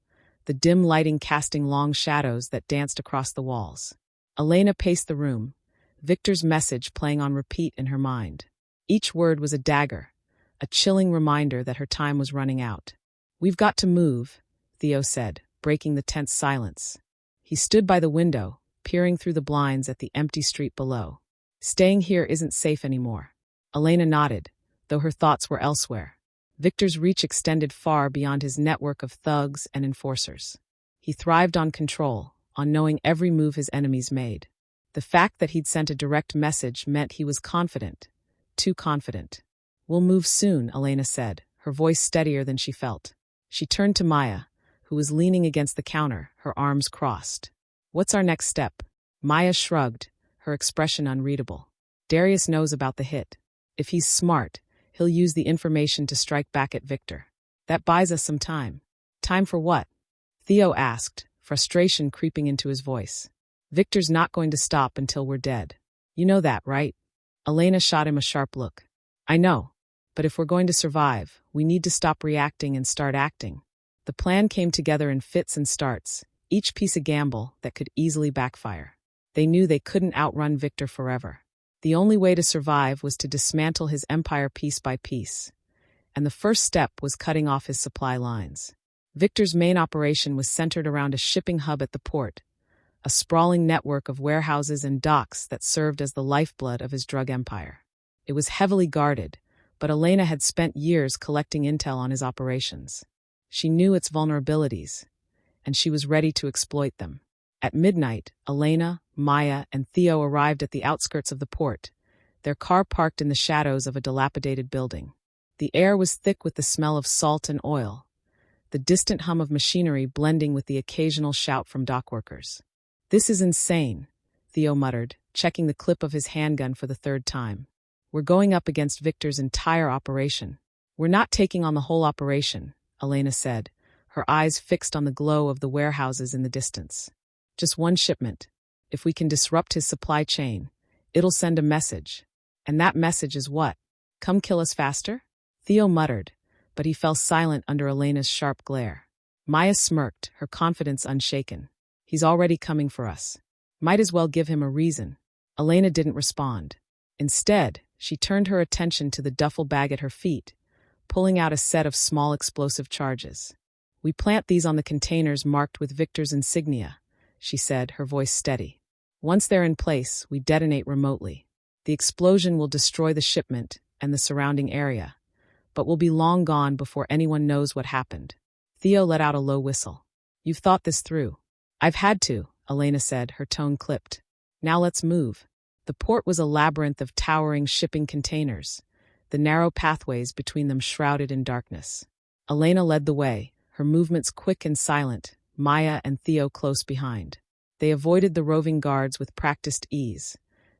the dim lighting casting long shadows that danced across the walls. Elena paced the room, Victor's message playing on repeat in her mind. Each word was a dagger, a chilling reminder that her time was running out. We've got to move, Theo said, breaking the tense silence. He stood by the window, peering through the blinds at the empty street below. Staying here isn't safe anymore. Elena nodded, though her thoughts were elsewhere. Victor's reach extended far beyond his network of thugs and enforcers. He thrived on control, on knowing every move his enemies made. The fact that he'd sent a direct message meant he was confident. Too confident. We'll move soon, Elena said, her voice steadier than she felt. She turned to Maya, who was leaning against the counter, her arms crossed. What's our next step? Maya shrugged, her expression unreadable. Darius knows about the hit. If he's smart, he'll use the information to strike back at Victor. That buys us some time. Time for what? Theo asked, frustration creeping into his voice. Victor's not going to stop until we're dead. You know that, right? Elena shot him a sharp look. I know. But if we're going to survive, we need to stop reacting and start acting. The plan came together in fits and starts, each piece a gamble that could easily backfire. They knew they couldn't outrun Victor forever. The only way to survive was to dismantle his empire piece by piece. And the first step was cutting off his supply lines. Victor's main operation was centered around a shipping hub at the port, a sprawling network of warehouses and docks that served as the lifeblood of his drug empire. It was heavily guarded, but Elena had spent years collecting intel on his operations. She knew its vulnerabilities, and she was ready to exploit them. At midnight, Elena, Maya, and Theo arrived at the outskirts of the port, their car parked in the shadows of a dilapidated building. The air was thick with the smell of salt and oil, the distant hum of machinery blending with the occasional shout from dockworkers. This is insane, Theo muttered, checking the clip of his handgun for the third time. We're going up against Victor's entire operation. We're not taking on the whole operation, Elena said, her eyes fixed on the glow of the warehouses in the distance. Just one shipment. If we can disrupt his supply chain, it'll send a message. And that message is what? Come kill us faster? Theo muttered, but he fell silent under Elena's sharp glare. Maya smirked, her confidence unshaken. He's already coming for us. Might as well give him a reason. Elena didn't respond. Instead, she turned her attention to the duffel bag at her feet, pulling out a set of small explosive charges. We plant these on the containers marked with Victor's insignia, she said, her voice steady. Once they're in place, we detonate remotely. The explosion will destroy the shipment and the surrounding area, but we'll be long gone before anyone knows what happened. Theo let out a low whistle. You've thought this through. I've had to, Elena said, her tone clipped. Now let's move. The port was a labyrinth of towering shipping containers, the narrow pathways between them shrouded in darkness. Elena led the way, her movements quick and silent, Maya and Theo close behind. They avoided the roving guards with practiced ease,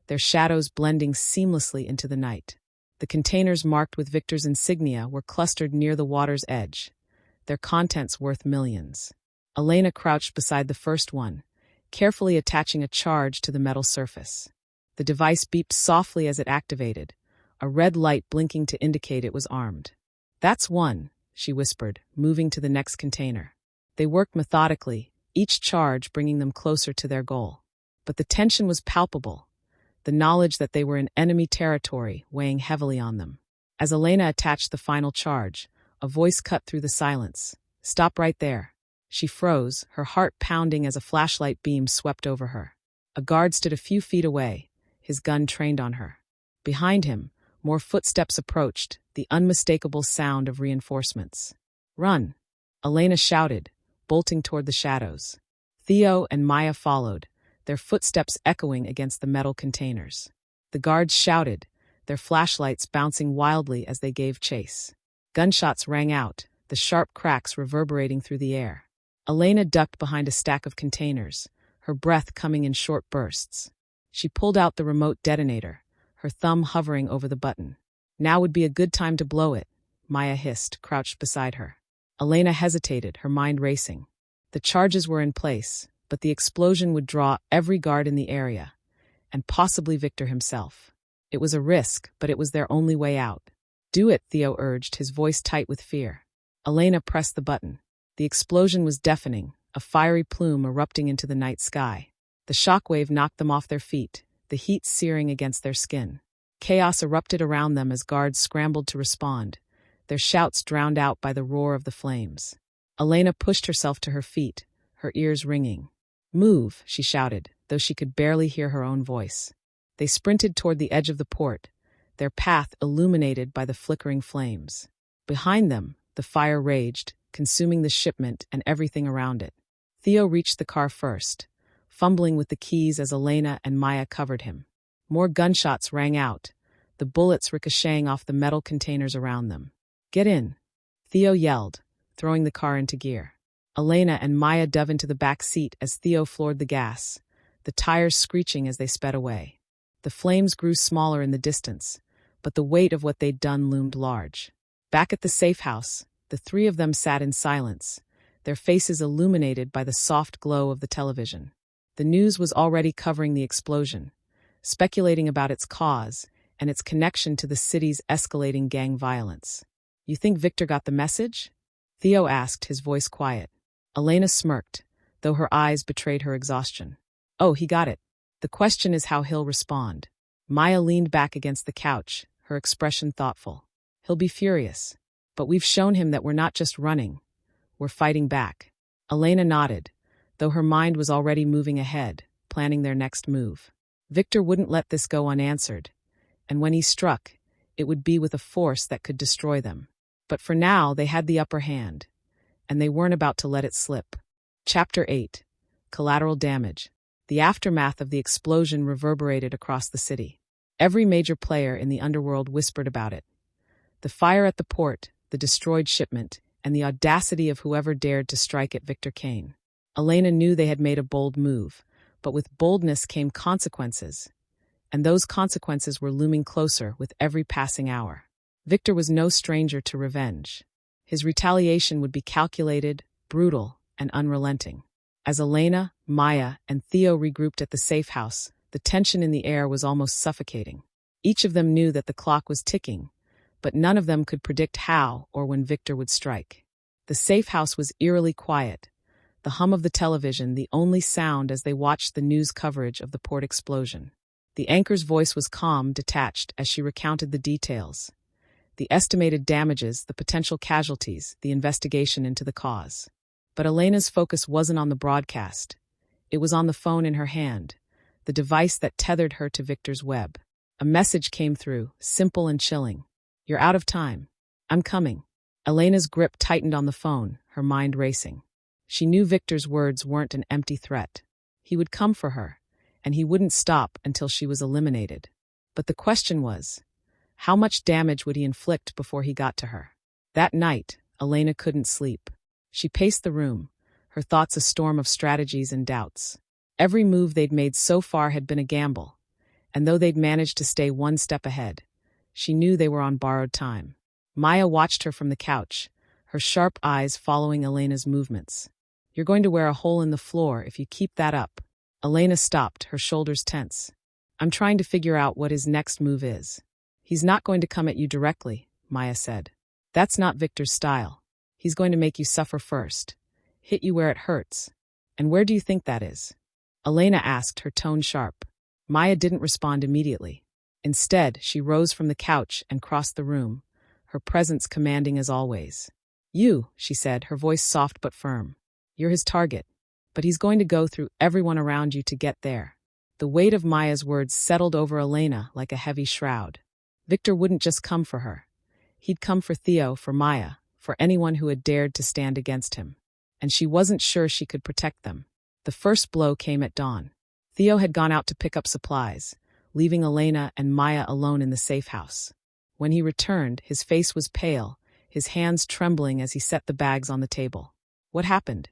their shadows blending seamlessly into the night. The containers marked with Victor's insignia were clustered near the water's edge, their contents worth millions. Elena crouched beside the first one, carefully attaching a charge to the metal surface. The device beeped softly as it activated, a red light blinking to indicate it was armed. "That's one," she whispered, moving to the next container. They worked methodically, each charge bringing them closer to their goal. But the tension was palpable, the knowledge that they were in enemy territory weighing heavily on them. As Elena attached the final charge, a voice cut through the silence. "Stop right there." She froze, her heart pounding as a flashlight beam swept over her. A guard stood a few feet away, his gun trained on her. Behind him, more footsteps approached, the unmistakable sound of reinforcements. "Run!" Elena shouted, bolting toward the shadows. Theo and Maya followed, their footsteps echoing against the metal containers. The guards shouted, their flashlights bouncing wildly as they gave chase. Gunshots rang out, the sharp cracks reverberating through the air. Elena ducked behind a stack of containers, her breath coming in short bursts. She pulled out the remote detonator, her thumb hovering over the button. "Now would be a good time to blow it," Maya hissed, crouched beside her. Elena hesitated, her mind racing. The charges were in place, but the explosion would draw every guard in the area, and possibly Victor himself. It was a risk, but it was their only way out. "Do it," Theo urged, his voice tight with fear. Elena pressed the button. The explosion was deafening, a fiery plume erupting into the night sky. The shockwave knocked them off their feet, the heat searing against their skin. Chaos erupted around them as guards scrambled to respond, their shouts drowned out by the roar of the flames. Elena pushed herself to her feet, her ears ringing. "Move," she shouted, though she could barely hear her own voice. They sprinted toward the edge of the port, their path illuminated by the flickering flames. Behind them, the fire raged, consuming the shipment and everything around it. Theo reached the car first, fumbling with the keys as Elena and Maya covered him. More gunshots rang out, the bullets ricocheting off the metal containers around them. "Get in," Theo yelled, throwing the car into gear. Elena and Maya dove into the back seat as Theo floored the gas, the tires screeching as they sped away. The flames grew smaller in the distance, but the weight of what they'd done loomed large. Back at the safe house, the three of them sat in silence, their faces illuminated by the soft glow of the television. The news was already covering the explosion, speculating about its cause and its connection to the city's escalating gang violence. "You think Victor got the message?" Theo asked, his voice quiet. Elena smirked, though her eyes betrayed her exhaustion. "Oh, he got it. The question is how he'll respond." Maya leaned back against the couch, her expression thoughtful. "He'll be furious. But we've shown him that we're not just running, we're fighting back." Elena nodded, though her mind was already moving ahead, planning their next move. Victor wouldn't let this go unanswered, and when he struck, it would be with a force that could destroy them. But for now, they had the upper hand, and they weren't about to let it slip. Chapter 8. Collateral Damage. The aftermath of the explosion reverberated across the city. Every major player in the underworld whispered about it. The fire at the port, the destroyed shipment, and the audacity of whoever dared to strike at Victor Kane. Elena knew they had made a bold move, but with boldness came consequences, and those consequences were looming closer with every passing hour. Victor was no stranger to revenge. His retaliation would be calculated, brutal, and unrelenting. As Elena, Maya, and Theo regrouped at the safe house, the tension in the air was almost suffocating. Each of them knew that the clock was ticking, but none of them could predict how or when Victor would strike. The safe house was eerily quiet, the hum of the television the only sound as they watched the news coverage of the port explosion. The anchor's voice was calm, detached, as she recounted the details. The estimated damages, the potential casualties, the investigation into the cause. But Elena's focus wasn't on the broadcast. It was on the phone in her hand, the device that tethered her to Victor's web. A message came through, simple and chilling. "You're out of time. I'm coming." Elena's grip tightened on the phone, her mind racing. She knew Victor's words weren't an empty threat. He would come for her, and he wouldn't stop until she was eliminated. But the question was, how much damage would he inflict before he got to her? That night, Elena couldn't sleep. She paced the room, her thoughts a storm of strategies and doubts. Every move they'd made so far had been a gamble, and though they'd managed to stay one step ahead, She knew they were on borrowed time. Maya watched her from the couch, her sharp eyes following Elena's movements. "You're going to wear a hole in the floor if you keep that up." Elena stopped, her shoulders tense. "I'm trying to figure out what his next move is." "He's not going to come at you directly," Maya said. "That's not Victor's style. He's going to make you suffer first. Hit you where it hurts." "And where do you think that is?" Elena asked, her tone sharp. Maya didn't respond immediately. Instead, she rose from the couch and crossed the room, her presence commanding as always. "You," she said, her voice soft but firm. "You're his target. But he's going to go through everyone around you to get there." The weight of Maya's words settled over Elena like a heavy shroud. Victor wouldn't just come for her. He'd come for Theo, for Maya, for anyone who had dared to stand against him. And she wasn't sure she could protect them. The first blow came at dawn. Theo had gone out to pick up supplies, leaving Elena and Maya alone in the safe house. When he returned, his face was pale, his hands trembling as he set the bags on the table. "What happened?"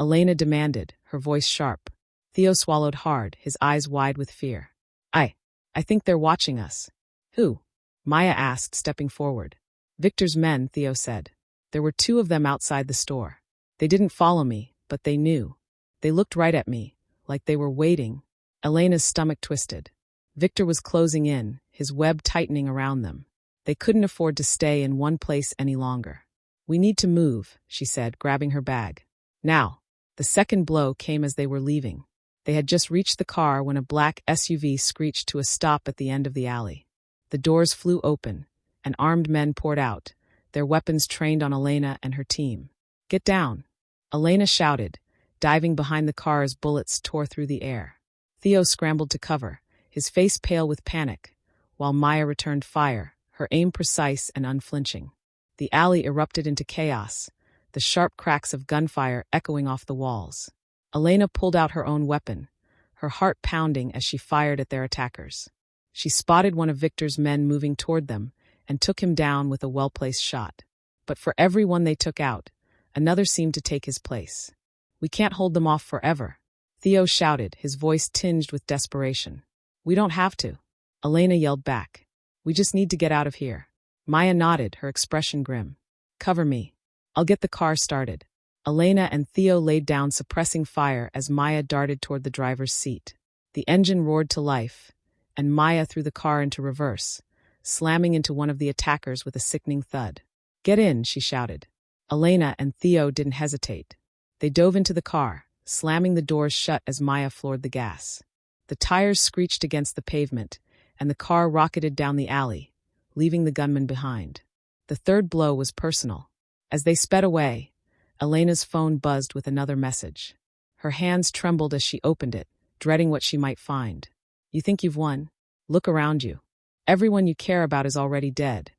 Elena demanded, her voice sharp. Theo swallowed hard, his eyes wide with fear. I think they're watching us." "Who?" Maya asked, stepping forward. "Victor's men," Theo said. "There were 2 of them outside the store. They didn't follow me, but they knew. They looked right at me, like they were waiting." Elena's stomach twisted. Victor was closing in, his web tightening around them. They couldn't afford to stay in one place any longer. "We need to move," she said, grabbing her bag. "Now." The second blow came as they were leaving. They had just reached the car when a black SUV screeched to a stop at the end of the alley. The doors flew open, and armed men poured out, their weapons trained on Elena and her team. "Get down!" Elena shouted, diving behind the car as bullets tore through the air. Theo scrambled to cover, his face pale with panic, while Maya returned fire, her aim precise and unflinching. The alley erupted into chaos, the sharp cracks of gunfire echoing off the walls. Elena pulled out her own weapon, her heart pounding as she fired at their attackers. She spotted one of Victor's men moving toward them and took him down with a well-placed shot. But for every one they took out, another seemed to take his place. "We can't hold them off forever," Theo shouted, his voice tinged with desperation. "We don't have to," Elena yelled back. "We just need to get out of here." Maya nodded, her expression grim. "Cover me. I'll get the car started." Elena and Theo laid down, suppressing fire as Maya darted toward the driver's seat. The engine roared to life, and Maya threw the car into reverse, slamming into one of the attackers with a sickening thud. "Get in," she shouted. Elena and Theo didn't hesitate. They dove into the car, slamming the doors shut as Maya floored the gas. The tires screeched against the pavement, and the car rocketed down the alley, leaving the gunman behind. The third blow was personal. As they sped away, Elena's phone buzzed with another message. Her hands trembled as she opened it, dreading what she might find. "You think you've won? Look around you. Everyone you care about is already dead.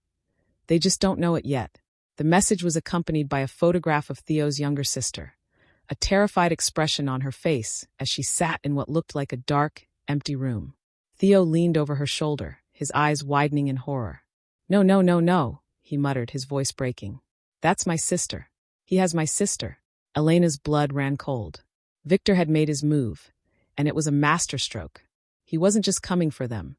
They just don't know it yet." The message was accompanied by a photograph of Theo's younger sister, a terrified expression on her face as she sat in what looked like a dark, empty room. Theo leaned over her shoulder, his eyes widening in horror. "No, no, no, no," he muttered, his voice breaking. "That's my sister. He has my sister." Elena's blood ran cold. Victor had made his move, and it was a masterstroke. He wasn't just coming for them.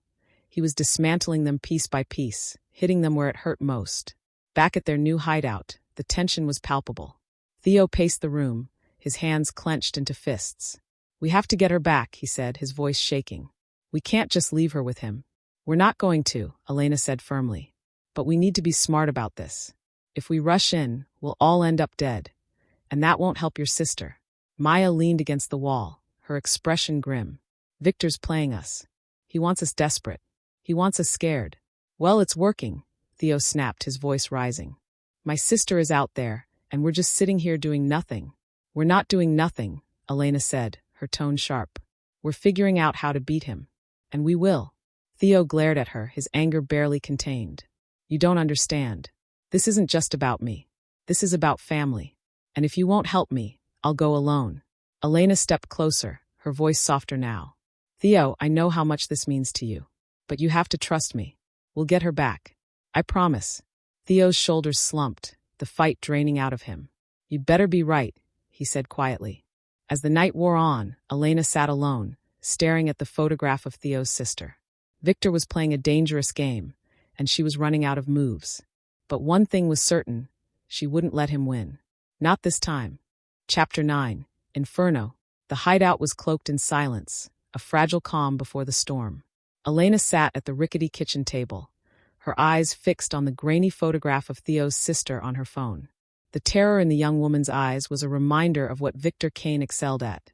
He was dismantling them piece by piece, hitting them where it hurt most. Back at their new hideout, the tension was palpable. Theo paced the room, his hands clenched into fists. "We have to get her back," he said, his voice shaking. "We can't just leave her with him." "We're not going to," Elena said firmly. "But we need to be smart about this. If we rush in, we'll all end up dead. And that won't help your sister." Maya leaned against the wall, her expression grim. "Victor's playing us. He wants us desperate. He wants us scared." "Well, it's working," Theo snapped, his voice rising. "My sister is out there, and we're just sitting here doing nothing." "We're not doing nothing," Elena said, her tone sharp. "We're figuring out how to beat him. And we will." Theo glared at her, his anger barely contained. "You don't understand. This isn't just about me. This is about family. And if you won't help me, I'll go alone." Elena stepped closer, her voice softer now. "Theo, I know how much this means to you. But you have to trust me. We'll get her back. I promise." Theo's shoulders slumped, the fight draining out of him. "You'd better be right," he said quietly. As the night wore on, Elena sat alone, staring at the photograph of Theo's sister. Victor was playing a dangerous game, and she was running out of moves. But one thing was certain, she wouldn't let him win. Not this time. Chapter 9. Inferno. The hideout was cloaked in silence, a fragile calm before the storm. Elena sat at the rickety kitchen table, her eyes fixed on the grainy photograph of Theo's sister on her phone. The terror in the young woman's eyes was a reminder of what Victor Kane excelled at,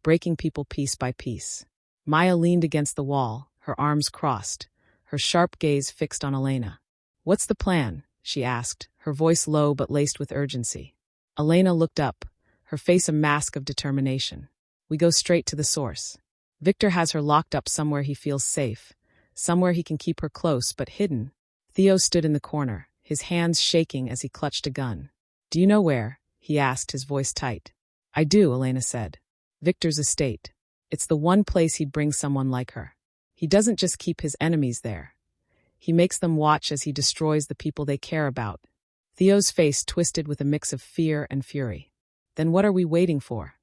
breaking people piece by piece. Maya leaned against the wall, her arms crossed, her sharp gaze fixed on Elena. "What's the plan?" she asked, her voice low but laced with urgency. Elena looked up, her face a mask of determination. "We go straight to the source. Victor has her locked up somewhere he feels safe, somewhere he can keep her close but hidden." Theo stood in the corner, his hands shaking as he clutched a gun. "Do you know where?" he asked, his voice tight. "I do," Elena said. "Victor's estate. It's the one place he'd bring someone like her. He doesn't just keep his enemies there. He makes them watch as he destroys the people they care about." Theo's face twisted with a mix of fear and fury. "Then what are we waiting for?"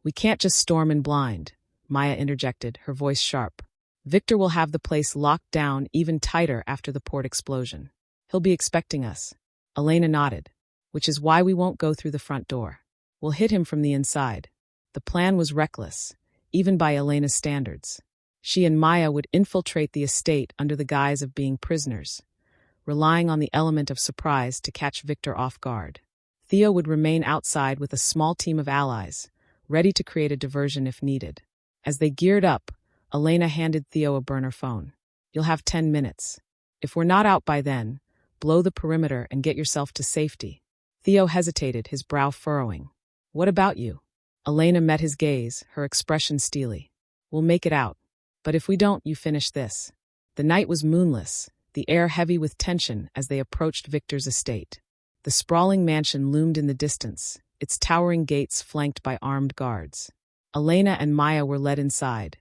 "We can't just storm in blind," Maya interjected, her voice sharp. "Victor will have the place locked down even tighter after the port explosion. He'll be expecting us." Elena nodded. "Which is why we won't go through the front door. We'll hit him from the inside." The plan was reckless, even by Elena's standards. She and Maya would infiltrate the estate under the guise of being prisoners, relying on the element of surprise to catch Victor off guard. Theo would remain outside with a small team of allies, ready to create a diversion if needed. As they geared up, Elena handed Theo a burner phone. "You'll have 10 minutes. If we're not out by then, blow the perimeter and get yourself to safety." Theo hesitated, his brow furrowing. "What about you?" Elena met his gaze, her expression steely. "We'll make it out. But if we don't, you finish this." The night was moonless, the air heavy with tension as they approached Victor's estate. The sprawling mansion loomed in the distance, its towering gates flanked by armed guards. Elena and Maya were led inside,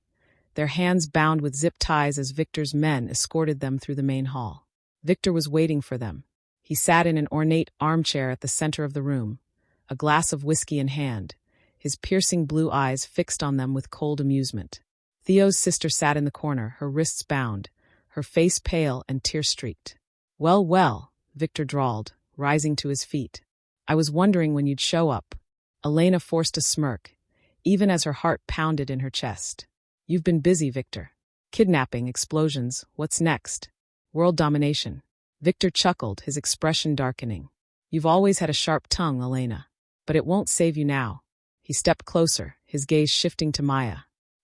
their hands bound with zip ties as Victor's men escorted them through the main hall. Victor was waiting for them. He sat in an ornate armchair at the center of the room, a glass of whiskey in hand, his piercing blue eyes fixed on them with cold amusement. Theo's sister sat in the corner, her wrists bound, her face pale and tear-streaked. "Well, well," Victor drawled, rising to his feet. "I was wondering when you'd show up." Elena forced a smirk, even as her heart pounded in her chest. "You've been busy, Victor. Kidnapping, explosions, what's next? World domination." Victor chuckled, his expression darkening. "You've always had a sharp tongue, Elena. But it won't save you now." He stepped closer, his gaze shifting to Maya.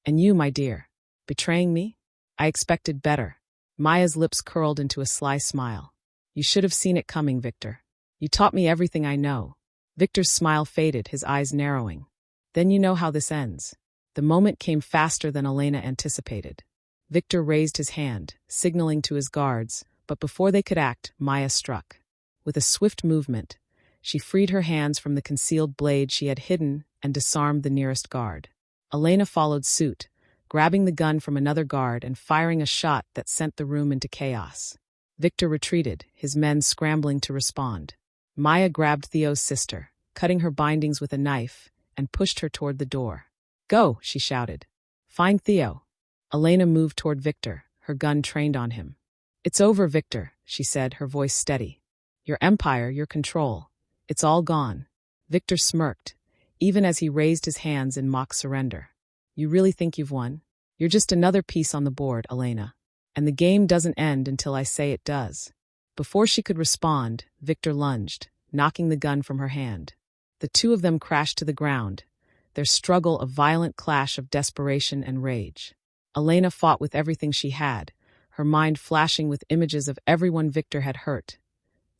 "And you, my dear, betraying me? I expected better." Maya's lips curled into a sly smile. "You should have seen it coming, Victor. You taught me everything I know." Victor's smile faded, his eyes narrowing. "Then you know how this ends." The moment came faster than Elena anticipated. Victor raised his hand, signaling to his guards, but before they could act, Maya struck. With a swift movement, she freed her hands from the concealed blade she had hidden and disarmed the nearest guard. Elena followed suit, grabbing the gun from another guard and firing a shot that sent the room into chaos. Victor retreated, his men scrambling to respond. Maya grabbed Theo's sister, cutting her bindings with a knife, and pushed her toward the door. "Go," she shouted. "Find Theo." Elena moved toward Victor, her gun trained on him. "It's over, Victor," she said, her voice steady. "Your empire, your control. It's all gone." Victor smirked, even as he raised his hands in mock surrender. "You really think you've won? You're just another piece on the board, Elena. And the game doesn't end until I say it does." Before she could respond, Victor lunged, knocking the gun from her hand. The two of them crashed to the ground, their struggle a violent clash of desperation and rage. Elena fought with everything she had, her mind flashing with images of everyone Victor had hurt.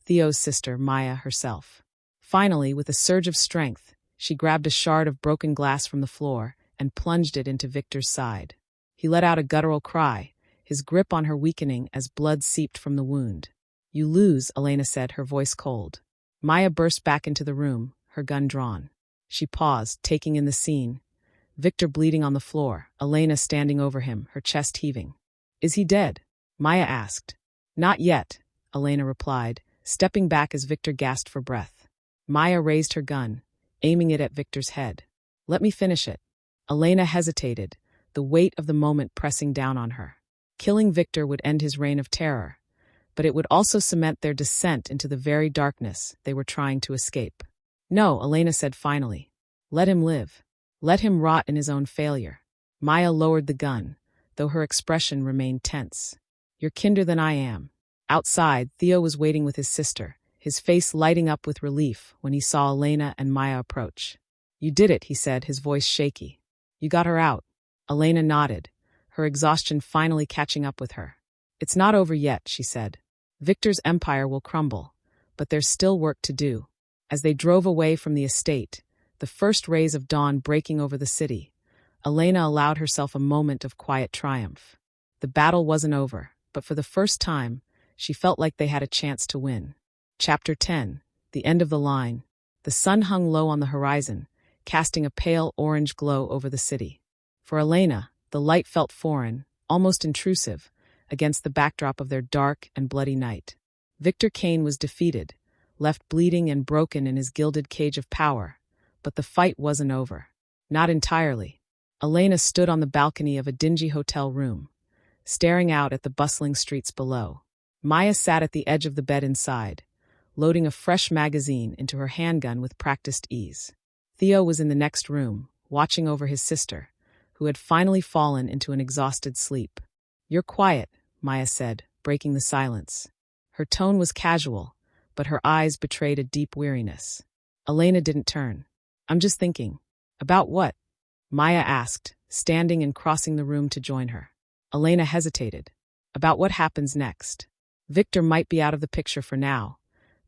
Theo's sister, Maya herself. Finally, with a surge of strength, she grabbed a shard of broken glass from the floor and plunged it into Victor's side. He let out a guttural cry, his grip on her weakening as blood seeped from the wound. "You lose," Elena said, her voice cold. Maya burst back into the room, her gun drawn. She paused, taking in the scene. Victor bleeding on the floor, Elena standing over him, her chest heaving. "Is he dead?" Maya asked. "Not yet," Elena replied, stepping back as Victor gasped for breath. Maya raised her gun, aiming it at Victor's head. "Let me finish it." Elena hesitated, the weight of the moment pressing down on her. Killing Victor would end his reign of terror, but it would also cement their descent into the very darkness they were trying to escape. No, Elena said finally. Let him live. Let him rot in his own failure. Maya lowered the gun, though her expression remained tense. You're kinder than I am. Outside, Theo was waiting with his sister, his face lighting up with relief when he saw Elena and Maya approach. You did it, he said, his voice shaky. You got her out. Elena nodded, her exhaustion finally catching up with her. It's not over yet, she said. Victor's empire will crumble, but there's still work to do. As they drove away from the estate, the first rays of dawn breaking over the city, Elena allowed herself a moment of quiet triumph. The battle wasn't over, but for the first time, she felt like they had a chance to win. Chapter 10. The End of the Line. The sun hung low on the horizon, casting a pale orange glow over the city. For Elena, the light felt foreign, almost intrusive, against the backdrop of their dark and bloody night. Victor Kane was defeated, left bleeding and broken in his gilded cage of power, but the fight wasn't over. Not entirely. Elena stood on the balcony of a dingy hotel room, staring out at the bustling streets below. Maya sat at the edge of the bed inside, loading a fresh magazine into her handgun with practiced ease. Theo was in the next room, watching over his sister, who had finally fallen into an exhausted sleep. You're quiet, Maya said, breaking the silence. Her tone was casual, but her eyes betrayed a deep weariness. Elena didn't turn. I'm just thinking. About what? Maya asked, standing and crossing the room to join her. Elena hesitated. About what happens next. Victor might be out of the picture for now,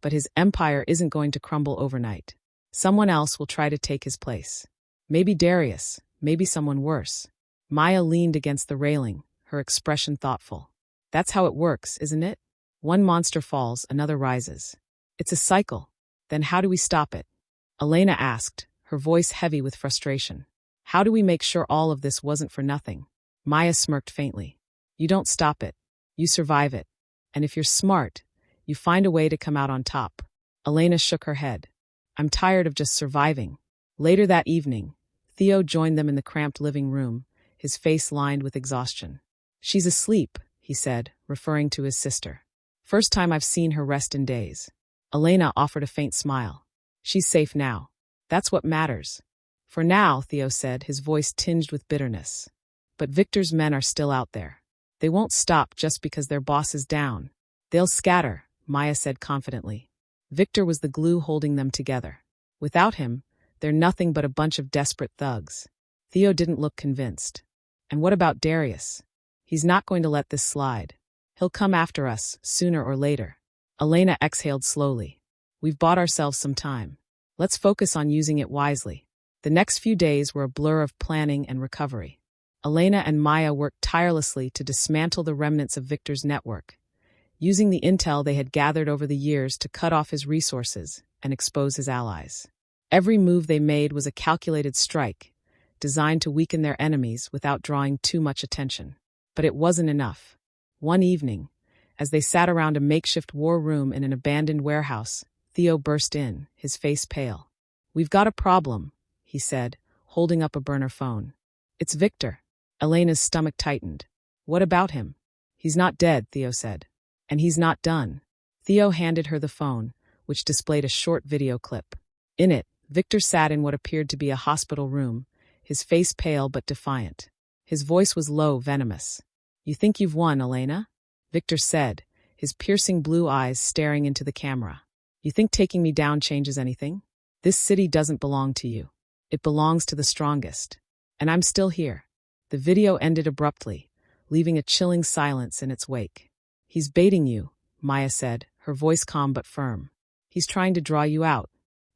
but his empire isn't going to crumble overnight. Someone else will try to take his place. Maybe Darius, maybe someone worse. Maya leaned against the railing, her expression thoughtful. That's how it works, isn't it? One monster falls, another rises. It's a cycle. Then how do we stop it? Elena asked, her voice heavy with frustration. How do we make sure all of this wasn't for nothing? Maya smirked faintly. You don't stop it. You survive it. And if you're smart, you find a way to come out on top. Elena shook her head. I'm tired of just surviving. Later that evening, Theo joined them in the cramped living room, his face lined with exhaustion. She's asleep, he said, referring to his sister. First time I've seen her rest in days. Elena offered a faint smile. She's safe now. That's what matters. For now, Theo said, his voice tinged with bitterness. But Victor's men are still out there. They won't stop just because their boss is down. They'll scatter, Maya said confidently. Victor was the glue holding them together. Without him, they're nothing but a bunch of desperate thugs. Theo didn't look convinced. And what about Darius? He's not going to let this slide. He'll come after us, sooner or later. Elena exhaled slowly. We've bought ourselves some time. Let's focus on using it wisely. The next few days were a blur of planning and recovery. Elena and Maya worked tirelessly to dismantle the remnants of Victor's network, using the intel they had gathered over the years to cut off his resources and expose his allies. Every move they made was a calculated strike, designed to weaken their enemies without drawing too much attention. But it wasn't enough. One evening, as they sat around a makeshift war room in an abandoned warehouse, Theo burst in, his face pale. We've got a problem, he said, holding up a burner phone. It's Victor. Elena's stomach tightened. What about him? He's not dead, Theo said. And he's not done. Theo handed her the phone, which displayed a short video clip. In it, Victor sat in what appeared to be a hospital room, his face pale but defiant. His voice was low, venomous. You think you've won, Elena? Victor said, his piercing blue eyes staring into the camera. You think taking me down changes anything? This city doesn't belong to you. It belongs to the strongest. And I'm still here. The video ended abruptly, leaving a chilling silence in its wake. He's baiting you, Maya said, her voice calm but firm. He's trying to draw you out.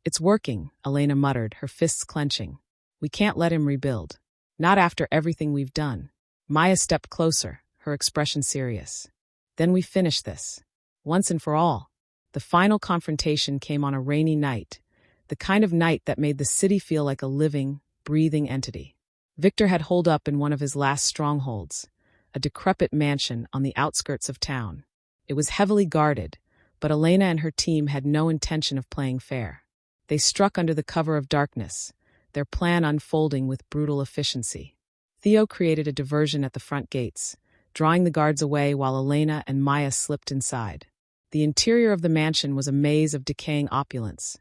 It's working, Elena muttered, her fists clenching. We can't let him rebuild. Not after everything we've done. Maya stepped closer, her expression serious. Then we finish this. Once and for all. The final confrontation came on a rainy night, the kind of night that made the city feel like a living, breathing entity. Victor had holed up in one of his last strongholds, a decrepit mansion on the outskirts of town. It was heavily guarded, but Elena and her team had no intention of playing fair. They struck under the cover of darkness, their plan unfolding with brutal efficiency. Theo created a diversion at the front gates, drawing the guards away while Elena and Maya slipped inside. The interior of the mansion was a maze of decaying opulence,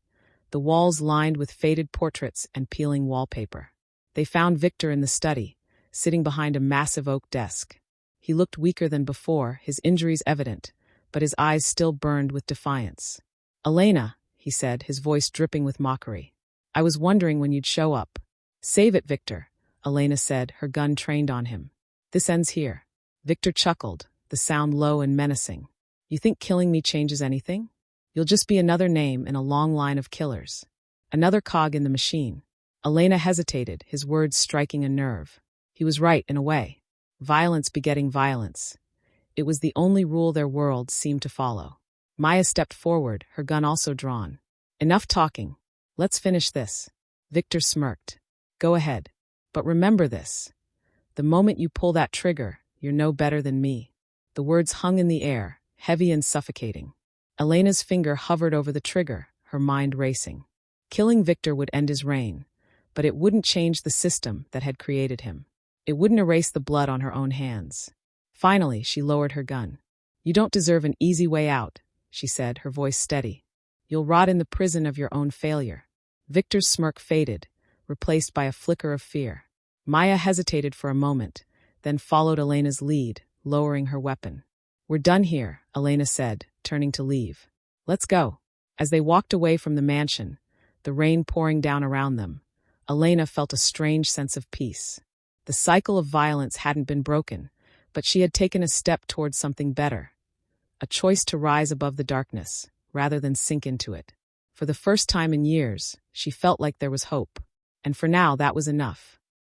the walls lined with faded portraits and peeling wallpaper. They found Victor in the study, sitting behind a massive oak desk. He looked weaker than before, his injuries evident, but his eyes still burned with defiance. "Elena," he said, his voice dripping with mockery. "I was wondering when you'd show up." "Save it, Victor," Elena said, her gun trained on him. "This ends here." Victor chuckled, the sound low and menacing. "You think killing me changes anything? You'll just be another name in a long line of killers. Another cog in the machine." Elena hesitated, his words striking a nerve. He was right in a way. Violence begetting violence. It was the only rule their world seemed to follow. Maya stepped forward, her gun also drawn. "Enough talking. Let's finish this." Victor smirked. "Go ahead. But remember this. The moment you pull that trigger, you're no better than me." The words hung in the air, heavy and suffocating. Elena's finger hovered over the trigger, her mind racing. Killing Victor would end his reign, but it wouldn't change the system that had created him. It wouldn't erase the blood on her own hands. Finally, she lowered her gun. "You don't deserve an easy way out," she said, her voice steady. "You'll rot in the prison of your own failure." Victor's smirk faded, replaced by a flicker of fear. Maya hesitated for a moment, then followed Elena's lead, lowering her weapon. "We're done here," Elena said, turning to leave. "Let's go." As they walked away from the mansion, the rain pouring down around them, Elena felt a strange sense of peace. The cycle of violence hadn't been broken, but she had taken a step towards something better. A choice to rise above the darkness, rather than sink into it. For the first time in years, she felt like there was hope. And for now, that was enough.